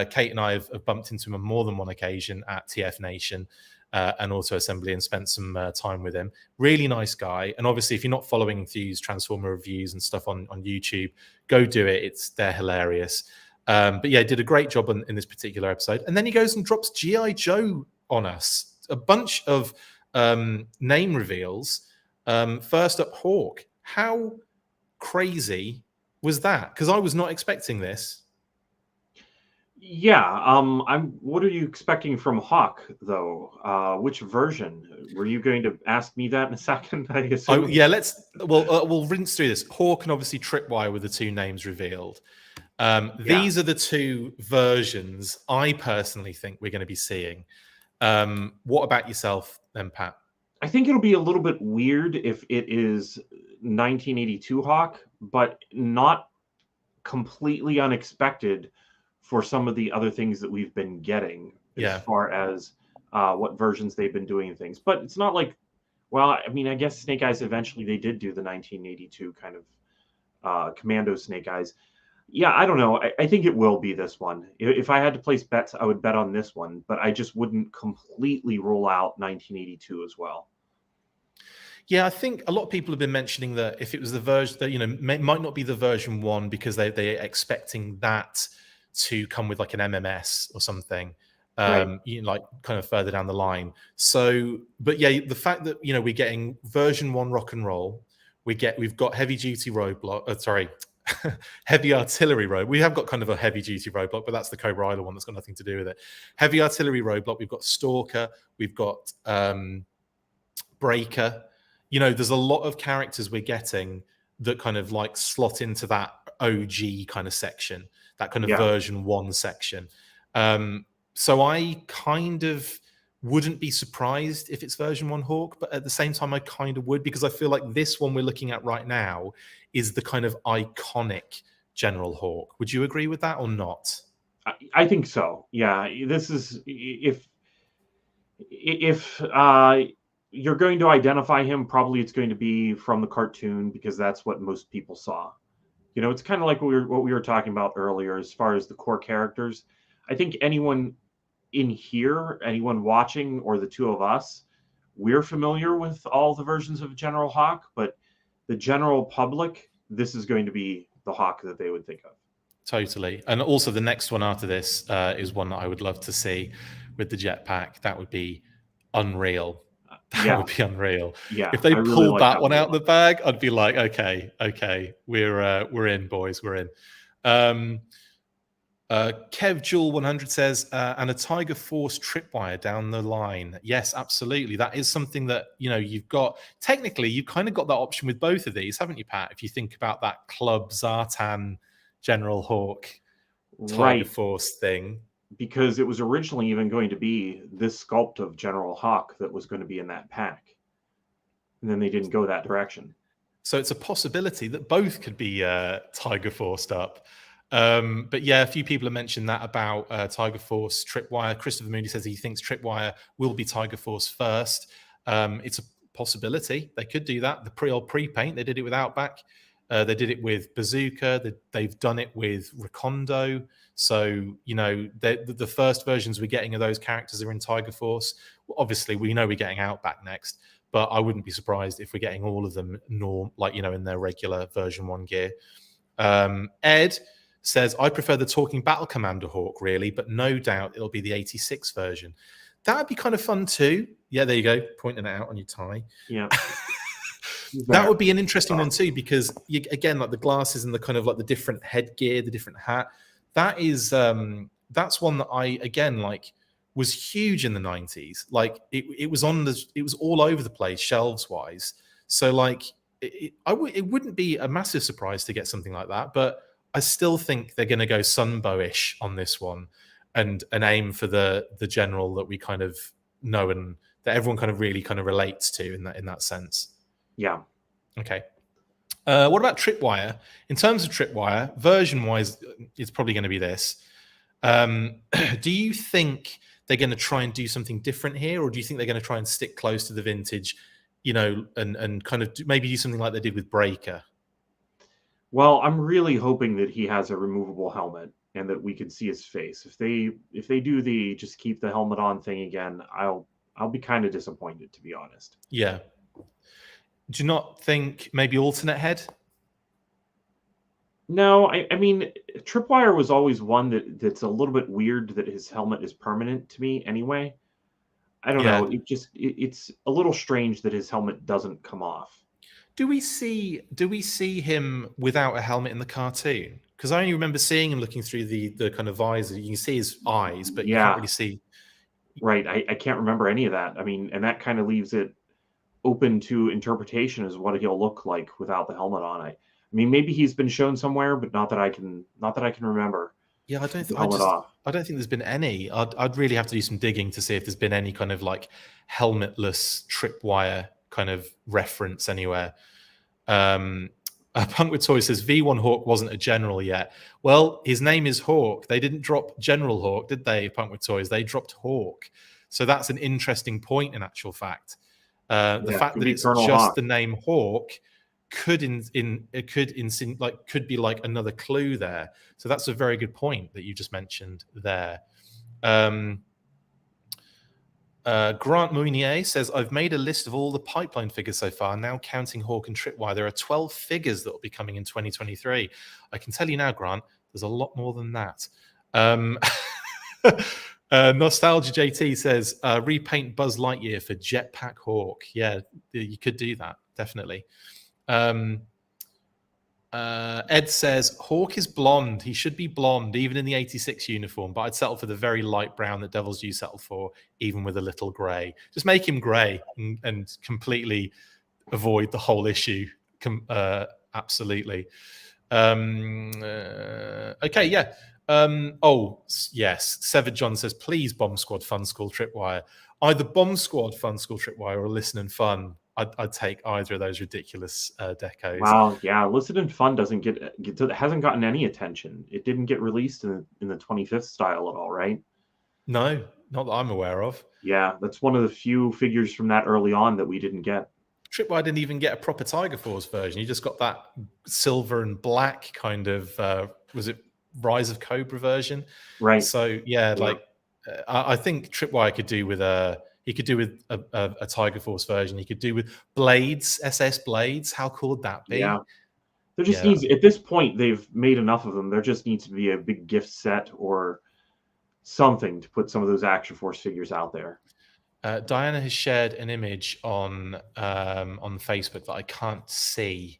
Kate and I have bumped into him on more than one occasion at TF Nation and Auto Assembly, and spent some time with him. Really nice guy. And obviously, if you're not following Thew's Transformer reviews and stuff on YouTube, go do it. They're hilarious. But yeah, did a great job in this particular episode. And then he goes and drops GI Joe on us. A bunch of name reveals. First up, Hawk. How crazy was that? Because I was not expecting this. Yeah. What are you expecting from Hawk, though? Which version? Were you going to ask me that in a second? I assume. Yeah. We'll rinse through this. Hawk and obviously Tripwire were the two names revealed. These are the two versions I personally think we're going to be seeing. What about yourself then, Pat? I think it'll be a little bit weird if it is 1982 Hawk, but not completely unexpected for some of the other things that we've been getting as far as what versions they've been doing things. But it's not like, well, I mean, I guess Snake Eyes eventually they did do the 1982 kind of Commando Snake Eyes. Yeah, I don't know. I think it will be this one. If I had to place bets, I would bet on this one, but I just wouldn't completely rule out 1982 as well. Yeah, I think a lot of people have been mentioning that if it was the version that, you know, might not be the version 1 because they're expecting that to come with like an MMS or something, Right. you know, like kind of further down the line. So, but yeah, the fact that, you know, we're getting version 1 rock and roll, we've got heavy duty roadblock, heavy artillery road. We have got kind of a heavy duty roadblock, but that's the Cobra Island one that's got nothing to do with it. Heavy artillery roadblock. We've got Stalker. We've got Breaker. You know, there's a lot of characters we're getting that kind of like slot into that OG kind of section, that kind of version 1 section. So I kind of wouldn't be surprised if it's version 1 Hawk, but at the same time, I kind of would, because I feel like this one we're looking at right now is the kind of iconic General Hawk. Would you agree with that or not? I think so. Yeah, this is if you're going to identify him, probably it's going to be from the cartoon because that's what most people saw. You know, it's kind of like what we were talking about earlier as far as the core characters. I think anyone in here, anyone watching, or the two of us, we're familiar with all the versions of General Hawk, but the general public, this is going to be the Hawk that they would think of. Totally. And also the next one after this is one that I would love to see with the jetpack. That would be unreal. That would be unreal. Yeah, if they really pulled like that one out of the bag, I'd be like, okay, we're in, boys, we're in. Kev Jewel 100 says, and a Tiger Force tripwire down the line. Yes, absolutely. That is something that, you know, you've got. Technically, you've kind of got that option with both of these, haven't you, Pat? If you think about that Club Zartan General Hawk Tiger Force thing. Because it was originally even going to be this sculpt of General Hawk that was going to be in that pack. And then they didn't go that direction. So it's a possibility that both could be Tiger Forced up. But yeah, a few people have mentioned that about Tiger Force Tripwire. Christopher Mooney says he thinks Tripwire will be Tiger Force first. It's a possibility. They could do that. The pre-paint, they did it with Outback. They did it with Bazooka. They've done it with Recondo. So, you know, the first versions we're getting of those characters are in Tiger Force. Obviously, we know we're getting Outback next, but I wouldn't be surprised if we're getting all of them in their regular version 1 gear. Ed says, I prefer the Talking Battle Commander Hawk, really, but no doubt it'll be the 86 version. That would be kind of fun too. Yeah, there you go, pointing it out on your tie. Yeah. That would be an interesting one too, because again, like the glasses and the kind of like the different headgear, the different hat. That is, that's one that I again like was huge in the 90s. Like it was all over the place, shelves wise. So like it wouldn't be a massive surprise to get something like that, but I still think they're going to go Sunbow-ish on this one, and aim for the general that we kind of know and that everyone kind of really kind of relates to in that sense. Yeah. Okay. What about Tripwire? In terms of Tripwire, version-wise, it's probably going to be this. Do you think they're going to try and do something different here, or do you think they're going to try and stick close to the vintage you know, and kind of maybe do something like they did with Breaker. Well, I'm really hoping that he has a removable helmet and that we can see his face. If they do the just keep the helmet on thing again, I'll be kind of disappointed, to be honest. Yeah. Do you not think maybe alternate head? No, I mean, Tripwire was always one that's a little bit weird that his helmet is permanent to me anyway. I don't know. It's a little strange that his helmet doesn't come off. Do we see him without a helmet in the cartoon? Because I only remember seeing him looking through the kind of visor. You can see his eyes, but you can't really see. Right. I can't remember any of that. I mean, and that kind of leaves it open to interpretation as what he'll look like without the helmet on. I mean, maybe he's been shown somewhere, but not that I can remember. Yeah, I don't think there's been any. I'd really have to do some digging to see if there's been any kind of like helmetless Tripwire kind of reference anywhere. Punk with Toy says V1 Hawk wasn't a general yet. Well, his name is Hawk. They didn't drop General Hawk, did they? Punk with Toys. They dropped Hawk. So that's an interesting point in actual fact. The fact that it's Colonel just Hawk. the name Hawk could be like another clue there. So that's a very good point that you just mentioned there. Grant Mounier says, I've made a list of all the pipeline figures so far, now counting Hawk and Tripwire. There are 12 figures that will be coming in 2023. I can tell you now, Grant, there's a lot more than that. Nostalgia JT says, repaint Buzz Lightyear for Jetpack Hawk. Yeah, you could do that, definitely. Ed says, Hawk is blonde. He should be blonde, even in the 86 uniform, but I'd settle for the very light brown that Devil's Due settled for, even with a little grey. Just make him grey and completely avoid the whole issue. Absolutely. Okay, yeah. Oh, yes. Severed John says, please, Bomb Squad Fun School Tripwire. Either Bomb Squad Fun School Tripwire or Listen and Fun. I'd take either of those ridiculous decos. Wow, yeah, Listen and Fun hasn't gotten any attention. It didn't get released in the 25th style at all, right? No, not that I'm aware of. Yeah, that's one of the few figures from that early on that we didn't get. Tripwire didn't even get a proper Tiger Force version. You just got that silver and black kind of, was it Rise of Cobra version? Right. So, yeah, like, I think Tripwire could do with a Tiger Force version. He could do with blades, SS blades. How cool would that be? Yeah. There just needs, at this point, they've made enough of them. There just needs to be a big gift set or something to put some of those Action Force figures out there. Diana has shared an image on Facebook that I can't see,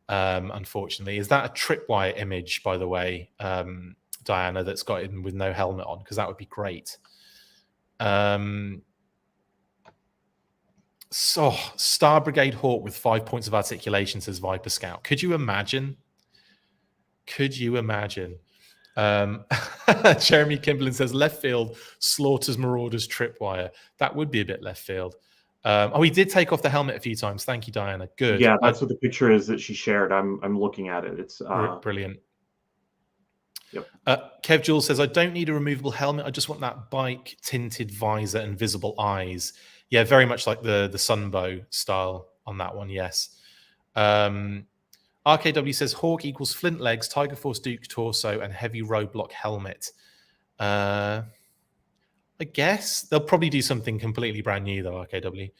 unfortunately. Is that a Tripwire image, by the way, Diana, that's got him with no helmet on? Because that would be great. So, Star Brigade Hawk with 5 points of articulation, says Viper Scout. Could you imagine? Could you imagine? Jeremy Kimberlin says, left field, Slaughters, Marauders, Tripwire. That would be a bit left field. Oh, he did take off the helmet a few times. Thank you, Diana. Good. Yeah, that's what the picture is that she shared. I'm looking at it. It's brilliant. Yep. Kev Jules says, I don't need a removable helmet. I just want that bike tinted visor and visible eyes. Yeah, very much like the Sunbow style on that one, yes. RKW says, Hawk equals Flint legs, Tiger Force Duke torso, and heavy roadblock helmet. I guess they'll probably do something completely brand new, though, RKW.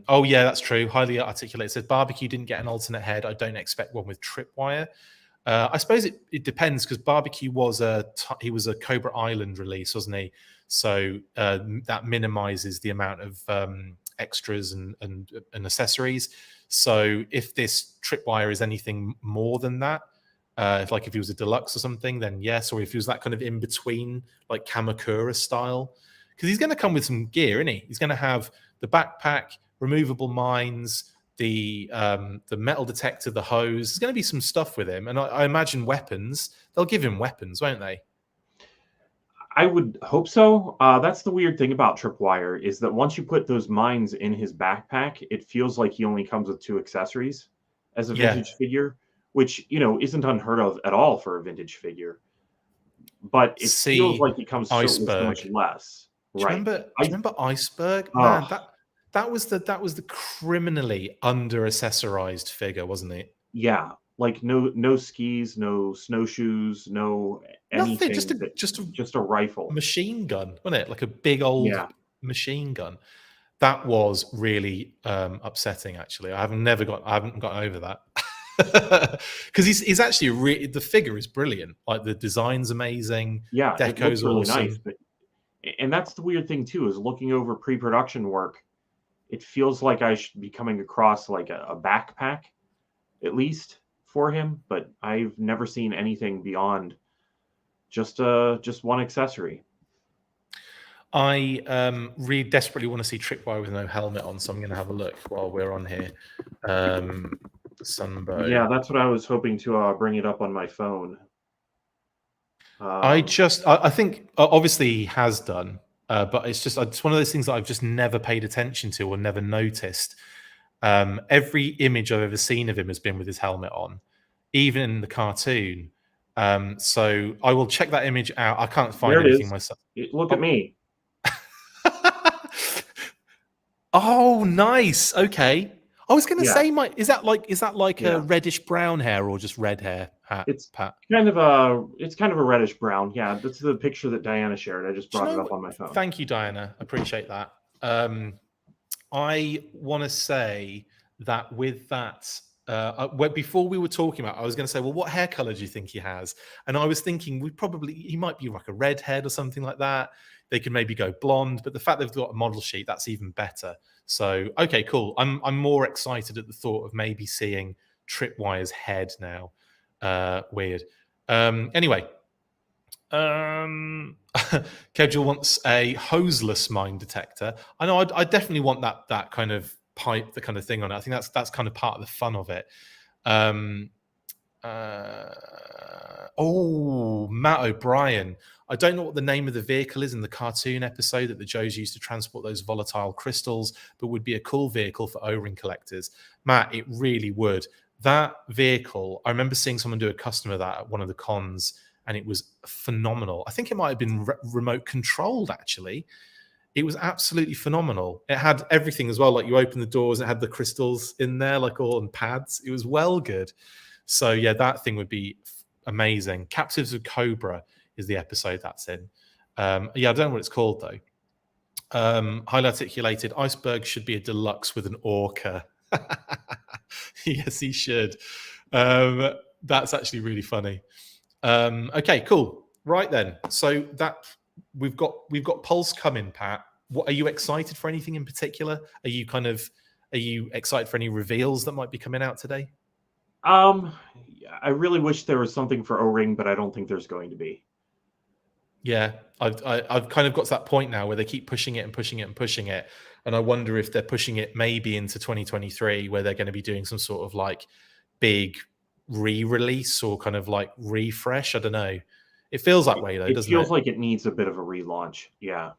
Oh, yeah, that's true. Highly articulated. Says, Barbecue didn't get an alternate head. I don't expect one with Tripwire. I suppose it depends, because Barbecue was a Cobra Island release, wasn't he? So that minimizes the amount of extras and accessories. So if this Tripwire is anything more than that, if he was a deluxe or something, then yes. Or if he was that kind of in between, like Kamakura style, because he's going to come with some gear, isn't he? He's going to have the backpack, removable mines, the metal detector, the hose. There's going to be some stuff with him, and I imagine weapons. They'll give him weapons, won't they? I would hope so. That's the weird thing about Tripwire, is that once you put those mines in his backpack, it feels like he only comes with 2 accessories as a vintage figure, which, isn't unheard of at all for a vintage figure. But it feels like he comes with so much less. Do you right. remember Iceberg? Man, That was the criminally under accessorized figure, wasn't it? Yeah, like no skis, no snowshoes, no Nothing, anything. Just a rifle, machine gun, wasn't it? Like a big old machine gun. That was really upsetting. Actually, I haven't gotten over that. Because he's actually the figure is brilliant. Like the design's amazing. Yeah, Deco's it looks really awesome. nice. And that's the weird thing too, is looking over pre-production work. It feels like I should be coming across like a backpack, at least for him. But I've never seen anything beyond just one accessory. I really desperately want to see Tripwire with no helmet on, so I'm going to have a look while we're on here. Sunbow. Yeah, that's what I was hoping to bring it up on my phone. I think obviously he has done, but it's one of those things that I've just never paid attention to or never noticed. Every image I've ever seen of him has been with his helmet on, even in the cartoon. So I will check that image out. I can't find anything myself. Look at me. Oh, nice. Okay. I was going to say, is that like a reddish brown hair or just red hair? It's kind of a reddish brown. Yeah, that's the picture that Diana shared. I just brought it up on my phone. Thank you, Diana. Appreciate that. I want to say that with that, before we were talking about, I was going to say, well, what hair color do you think he has? And I was thinking he might be like a redhead or something like that. They could maybe go blonde, but the fact they've got a model sheet, that's even better. So, okay, cool. I'm more excited at the thought of maybe seeing Tripwire's head now. Weird. Anyway, Kedgel wants a hoseless mine detector. I know I definitely want that kind of pipe, the kind of thing on it. I think that's kind of part of the fun of it. Matt O'Brien. I don't know what the name of the vehicle is in the cartoon episode that the Joes used to transport those volatile crystals, but would be a cool vehicle for O-ring collectors. Matt, it really would. That vehicle, I remember seeing someone do a custom of that at one of the cons, and it was phenomenal. I think it might have been remote controlled, actually. It was absolutely phenomenal. It had everything as well. Like you open the doors, it had the crystals in there, like all on pads. It was well good. So yeah, that thing would be amazing. Captives of Cobra is the episode that's in. I don't know what it's called though. Highly articulated. Iceberg should be a deluxe with an orca. Yes, he should. That's actually really funny. Okay, cool. Right then. So that we've got Pulse coming, Pat. What are you excited for? Anything in particular? Are you excited for any reveals that might be coming out today? I really wish there was something for O-ring, but I don't think there's going to be. Yeah, I've kind of got to that point now where they keep pushing it and pushing it and pushing it, and I wonder if they're pushing it maybe into 2023, where they're going to be doing some sort of like big re-release or kind of like refresh. I don't know. It feels that way though, doesn't it? It feels like it needs a bit of a relaunch. Yeah.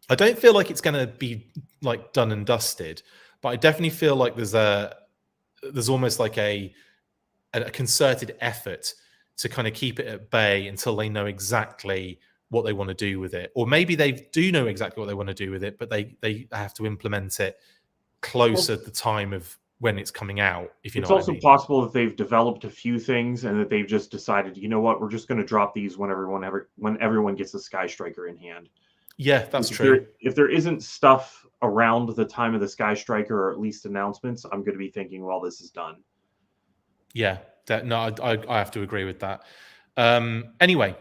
I don't feel like it's going to be like done and dusted, but I definitely feel like there's almost like a concerted effort to kind of keep it at bay until they know exactly what they want to do with it. Or maybe they do know exactly what they want to do with it, but they have to implement it closer to the time of when it's coming out, if you know what I mean. It's also possible that they've developed a few things and that they've just decided, you know what, we're just going to drop these when everyone gets a Sky Striker in hand. Yeah, that's true. If there isn't stuff around the time of the Sky Striker, or at least announcements, I'm going to be thinking, well, this is done. Yeah, I have to agree with that. Anyway,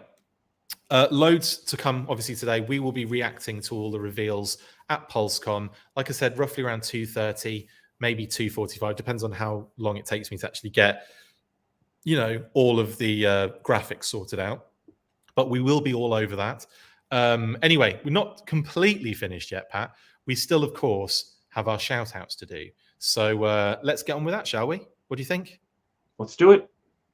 loads to come, obviously, today. We will be reacting to all the reveals at PulseCon. Like I said, roughly around 2:30, maybe 2:45. Depends on how long it takes me to actually get, all of the graphics sorted out. But we will be all over that. Anyway, we're not completely finished yet, Pat. We still, of course, have our shout-outs to do. So let's get on with that, shall we? What do you think? Let's do it.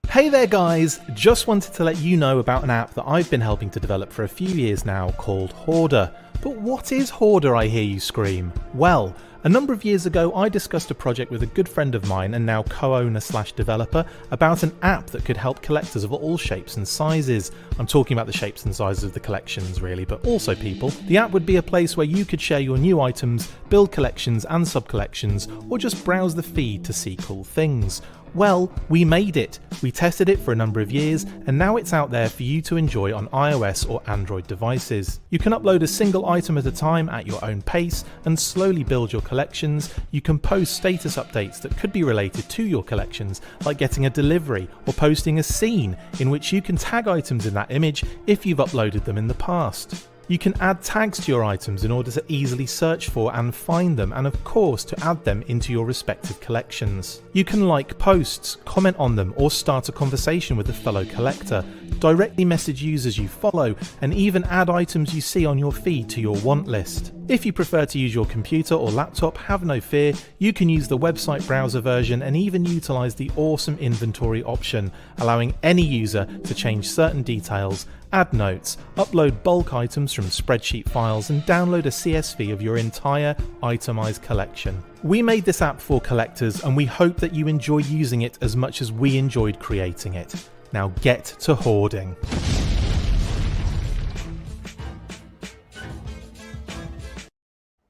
Hey there guys, just wanted to let you know about an app that I've been helping to develop for a few years now called HOARDAR. But what is HOARDAR, I hear you scream? Well, A number of years ago, I discussed a project with a good friend of mine and now co-owner/developer about an app that could help collectors of all shapes and sizes. I'm talking about the shapes and sizes of the collections really, but also people. The app would be a place where you could share your new items, build collections and sub-collections, or just browse the feed to see cool things. Well, we made it. We tested it for a number of years, and now it's out there for you to enjoy on iOS or Android devices. You can upload a single item at a time at your own pace and slowly build your collections. You can post status updates that could be related to your collections, like getting a delivery or posting a scene in which you can tag items in that image if you've uploaded them in the past. You can add tags to your items in order to easily search for and find them, and of course to add them into your respective collections. You can like posts, comment on them, or start a conversation with a fellow collector, directly message users you follow, and even add items you see on your feed to your want list. If you prefer to use your computer or laptop, have no fear, you can use the website browser version and even utilise the awesome inventory option, allowing any user to change certain details, add notes, upload bulk items from spreadsheet files, and download a CSV of your entire itemised collection. We made this app for collectors, and we hope that you enjoy using it as much as we enjoyed creating it. Now get to hoarding.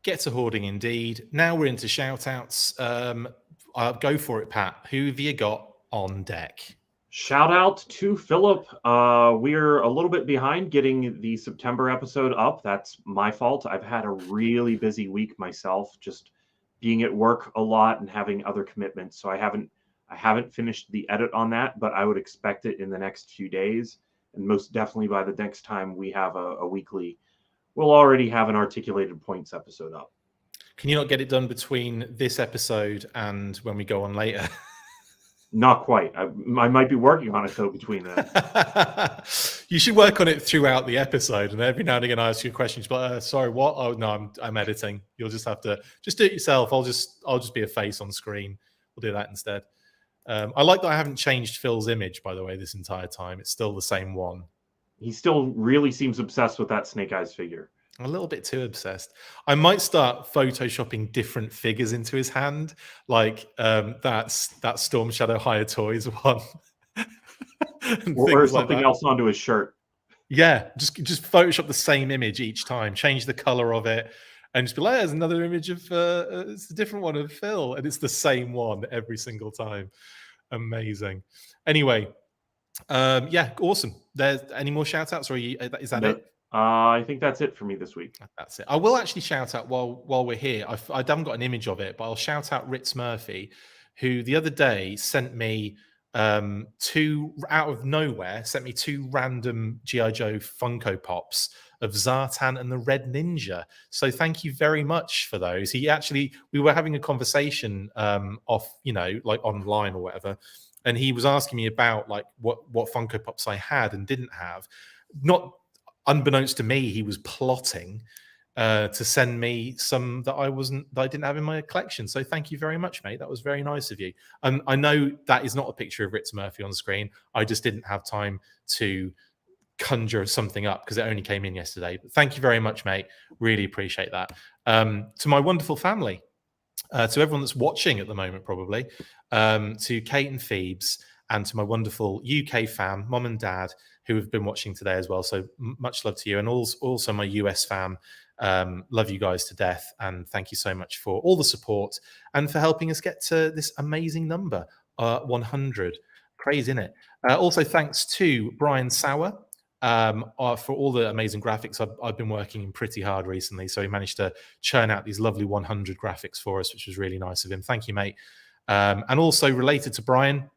Get to hoarding indeed. Now we're into shout-outs. Go for it, Pat. Who have you got on deck? Shout out to Philip. We're a little bit behind getting the September episode up. That's my fault. I've had a really busy week myself, just being at work a lot and having other commitments. So I haven't finished the edit on that, but I would expect it in the next few days. And most definitely by the next time we have a weekly, we'll already have an articulated points episode up. Can you not get it done between this episode and when we go on later? Not quite. I might be working on it though between that. You should work on it throughout the episode, and every now and again I ask you a question. But sorry, what? Oh no, I'm editing. You'll just have to do it yourself. I'll just be a face on screen. We'll do that instead. I like that I haven't changed Phil's image, by the way, this entire time. It's still the same one. He still really seems obsessed with that Snake Eyes figure. A little bit too obsessed. I might start photoshopping different figures into his hand, like that Storm Shadow Higher Toys one, or something else onto his shirt. Yeah, just Photoshop the same image each time, change the color of it, and just be like, "There's another image of it's a different one of Phil, and it's the same one every single time." Amazing. Anyway, yeah, awesome. There's any more shout outs, or is that it? I think that's it for me this week. That's it. I will actually shout out while we're here. I haven't got an image of it, but I'll shout out Ritz Murphy, who the other day sent me two out of nowhere, sent me two random GI Joe Funko Pops of Zartan and the Red Ninja. So thank you very much for those. We were having a conversation off, like online or whatever, and he was asking me about like what Funko Pops I had and didn't have. Not unbeknownst to me, he was plotting to send me some that I didn't have in my collection. So thank you very much, mate. That was very nice of you. I know that is not a picture of Ritz Murphy on screen. I just didn't have time to conjure something up because it only came in yesterday. But thank you very much, mate. Really appreciate that. To my wonderful family, to everyone that's watching at the moment, probably, to Kate and Phoebes, and to my wonderful UK fam, mom and dad, who have been watching today as well. So much love to you. And also my US fam. Love you guys to death. And thank you so much for all the support and for helping us get to this amazing number, 100. Crazy, isn't it? Also, thanks to Brian Sauer for all the amazing graphics. I've been working pretty hard recently. So he managed to churn out these lovely 100 graphics for us, which was really nice of him. Thank you, mate. And also related to Brian,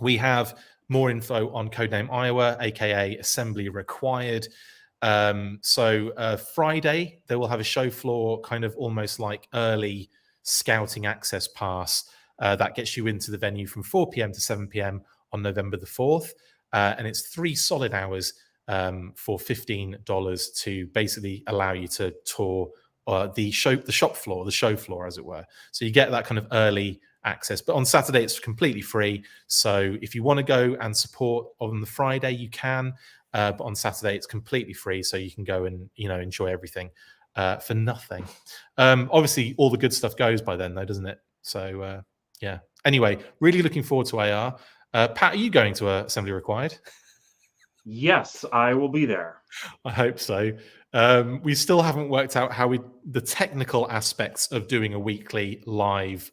we have more info on Codename Iowa, aka Assembly Required. So Friday, they will have a show floor, kind of almost like early scouting access pass that gets you into the venue from 4 p.m. to 7 p.m. on November the 4th. And it's 3 solid hours for $15 to basically allow you to tour the shop floor, the show floor, as it were. So you get that kind of early access, but on Saturday it's completely free. So if you want to go and support on the Friday, you can, but on Saturday it's completely free, so you can go and enjoy everything. for nothing. Obviously, all the good stuff goes by then, though, doesn't it? So, yeah. Anyway, really looking forward to AR. Pat, are you going to Assembly Required? Yes, I will be there. I hope so. We still haven't worked out how the technical aspects of doing a weekly live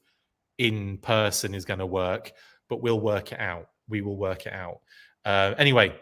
in person is going to work, but we'll work it out. We will work it out. Anyway,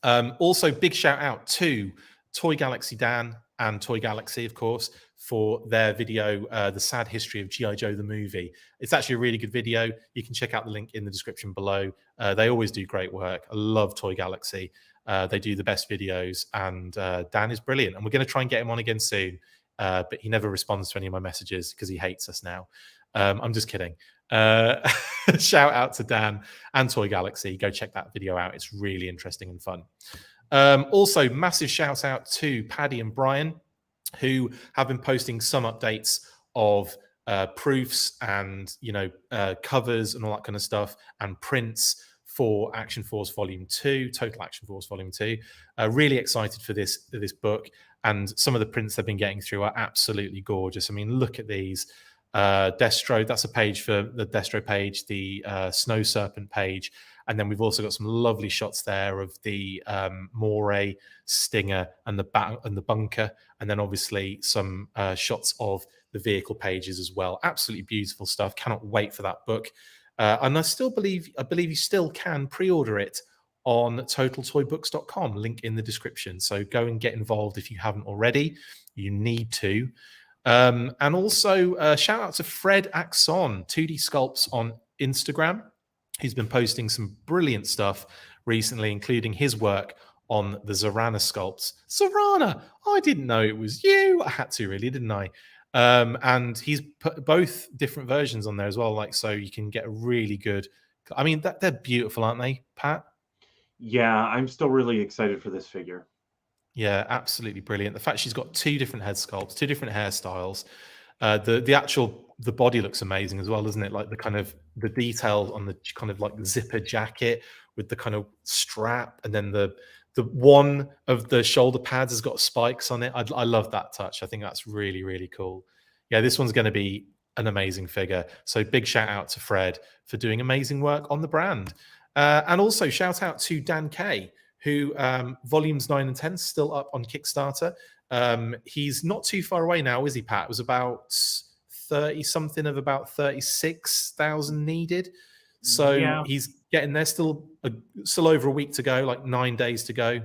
also big shout out to Toy Galaxy Dan and Toy Galaxy, of course, for their video, The Sad History of GI Joe the Movie. It's actually a really good video. You can check out the link in the description below. They always do great work. I love Toy Galaxy. They do the best videos, and Dan is brilliant. And we're going to try and get him on again soon, but he never responds to any of my messages because he hates us now. I'm just kidding. Shout out to Dan and Toy Galaxy. Go check that video out. It's really interesting and fun. Also, massive shout out to Paddy and Brian, who have been posting some updates of proofs and covers and all that kind of stuff, and prints for Action Force Volume 2, Total Action Force Volume 2. Really excited for this book, and some of the prints they've been getting through are absolutely gorgeous. I mean, look at these. Destro, that's a page for the Destro page, the Snow Serpent page, and then we've also got some lovely shots there of the Moray, Stinger, and the bunker, and then obviously some shots of the vehicle pages as well. Absolutely beautiful stuff. Cannot wait for that book. And I believe you still can pre-order it on totaltoybooks.com. Link in the description. So go and get involved if you haven't already. You need to. And also shout out to Fred ACZON, 2D Sculpts on Instagram. He's been posting some brilliant stuff recently, including his work on the Zorana sculpts. Zorana! I didn't know it was you. I had to, really, didn't I? And he's put both different versions on there as well, like, so you can get a really good. I mean, they're beautiful, aren't they, Pat? Yeah, I'm still really excited for this figure. Yeah, absolutely brilliant. The fact she's got two different head sculpts, two different hairstyles. The body looks amazing as well, doesn't it? Like the detail on the kind of like the zipper jacket with the kind of strap, and then the one of the shoulder pads has got spikes on it. I love that touch. I think that's really, really cool. Yeah, this one's going to be an amazing figure. So big shout out to Fred for doing amazing work on the brand. And also shout out to Dan Kay, who volumes 9 and 10 still up on Kickstarter. He's not too far away now, is he, Pat? It was about 30 something of about 36,000 needed. So yeah, he's getting there. Still over a week to go, like 9 days to go.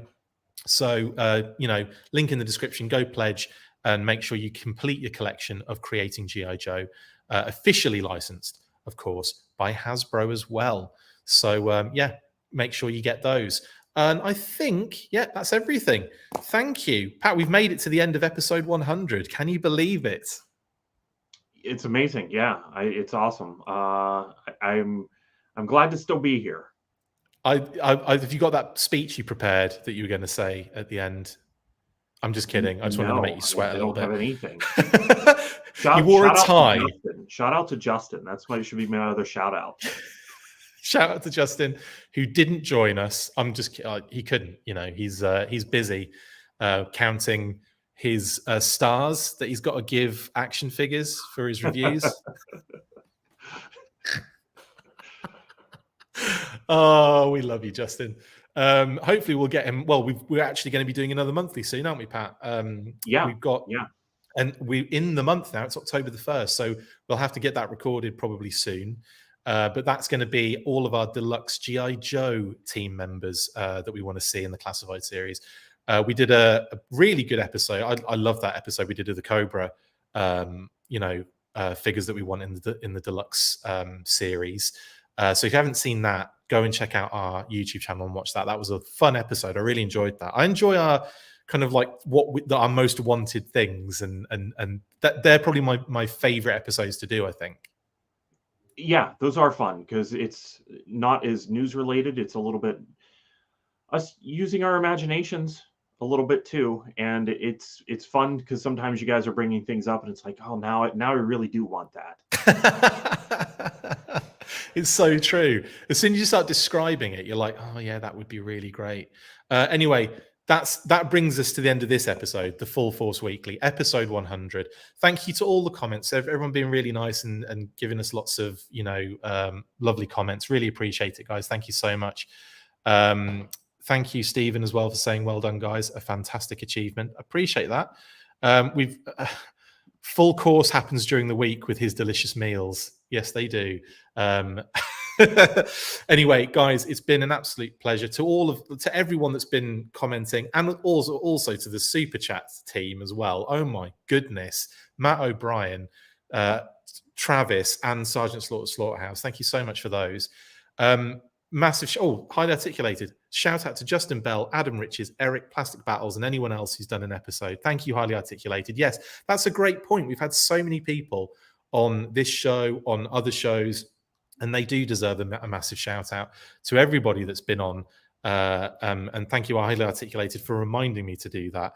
So link in the description. Go pledge and make sure you complete your collection of Creating GI Joe, officially licensed, of course, by Hasbro as well. So make sure you get those. And I think, that's everything. Thank you, Pat. We've made it to the end of episode 100. Can you believe it? It's amazing. Yeah, it's awesome. I'm glad to still be here. Have you got that speech you prepared that you were going to say at the end? I'm just kidding. I just wanted to make you sweat a little bit. I don't have anything. You wore a tie. Shout out to Justin. That's why it should be my other shout out. Shout out to Justin, who didn't join us. He couldn't. He's busy counting his stars that he's got to give action figures for his reviews. Oh, we love you, Justin. Hopefully we'll get him. Well, we're actually going to be doing another monthly soon, aren't we, Pat? We've got and we're in the month now. It's October the 1st, so we'll have to get that recorded probably soon. But that's going to be all of our deluxe GI Joe team members that we want to see in the classified series. We did a really good episode. I love that episode we did of the Cobra, figures that we want in the deluxe series. So if you haven't seen that, go and check out our YouTube channel and watch that. That was a fun episode. I really enjoyed that. I enjoy our kind of like our most wanted things, and that they're probably my favorite episodes to do, I think. Yeah, those are fun because it's not as news related. It's a little bit us using our imaginations a little bit too, and it's fun because sometimes you guys are bringing things up and it's like, oh, now I really do want that. It's so true. As soon as you start describing it, you're like, oh yeah, that would be really great. Anyway, that brings us to the end of this episode, the Full Force Weekly, episode 100. Thank you to all the comments, everyone being really nice and giving us lots of lovely comments. Really appreciate it, guys. Thank you so much. Thank you, Stephen, as well, for saying well done, guys. A fantastic achievement. Appreciate that. We've full course happens during the week with his delicious meals. Yes, they do. Anyway, guys, it's been an absolute pleasure to everyone that's been commenting, and also to the super chat team as well. Oh my goodness, Matt O'Brien, Travis, and Sergeant Slaughterhouse. Thank you so much for those. Massive, highly articulated. Shout out to Justin Bell, Adam Riches, Eric, Plastic Battles, and anyone else who's done an episode. Thank you, highly articulated. Yes, that's a great point. We've had so many people on this show, on other shows, and they do deserve a massive shout out to everybody that's been on. And thank you, highly articulated, for reminding me to do that.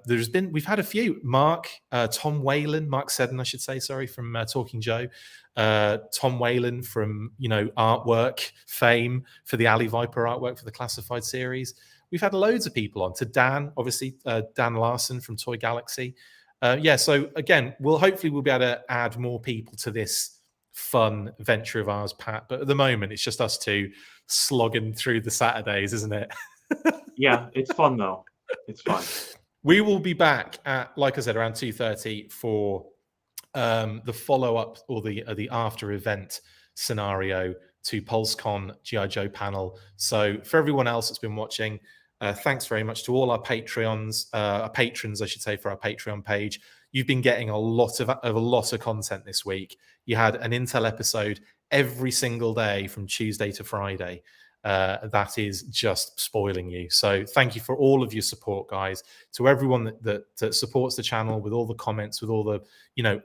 We've had a few. Mark Seddon, I should say, sorry, from Talking Joe. Tom Whalen from artwork fame for the Alley Viper artwork for the Classified series. We've had loads of people on. To Dan, obviously, Dan Larson from Toy Galaxy. So again, we'll be able to add more people to this fun venture of ours, Pat. But at the moment, it's just us two slogging through the Saturdays, isn't it? Yeah, it's fun though. It's fun. We will be back at, like I said, around 2:30 for the follow-up or the after event scenario to PulseCon GI Joe panel. So for everyone else that's been watching, thanks very much to all our patrons, I should say, for our Patreon page. You've been getting a lot of content this week. You had an Intel episode every single day from Tuesday to Friday. That is just spoiling you. So thank you for all of your support, guys. To everyone that supports the channel with all the comments, with all the,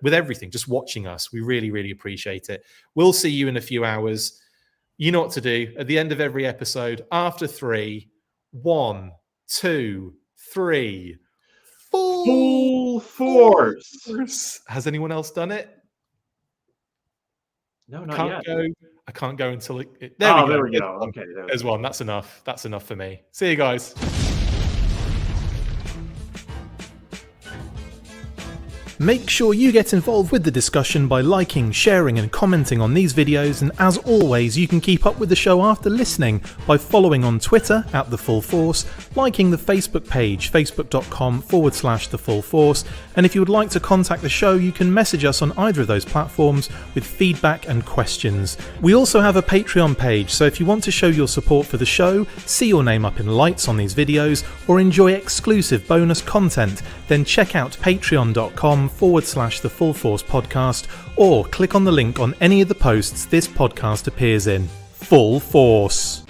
with everything, just watching us. We really, really appreciate it. We'll see you in a few hours. You know what to do. At the end of every episode, after 3, 1, 2, 3, Full force. Has anyone else done it? No, not yet. I can't go until it. There we go. Okay, there's one. That's enough. That's enough for me. See you guys. Make sure you get involved with the discussion by liking, sharing and commenting on these videos, and as always you can keep up with the show after listening by following on Twitter @TheFullForce, liking the Facebook page facebook.com/TheFullForce, and if you would like to contact the show you can message us on either of those platforms with feedback and questions. We also have a Patreon page, so if you want to show your support for the show, see your name up in lights on these videos, or enjoy exclusive bonus content, then check out patreon.com/TheFullForce podcast, or click on the link on any of the posts this podcast appears in. Full Force.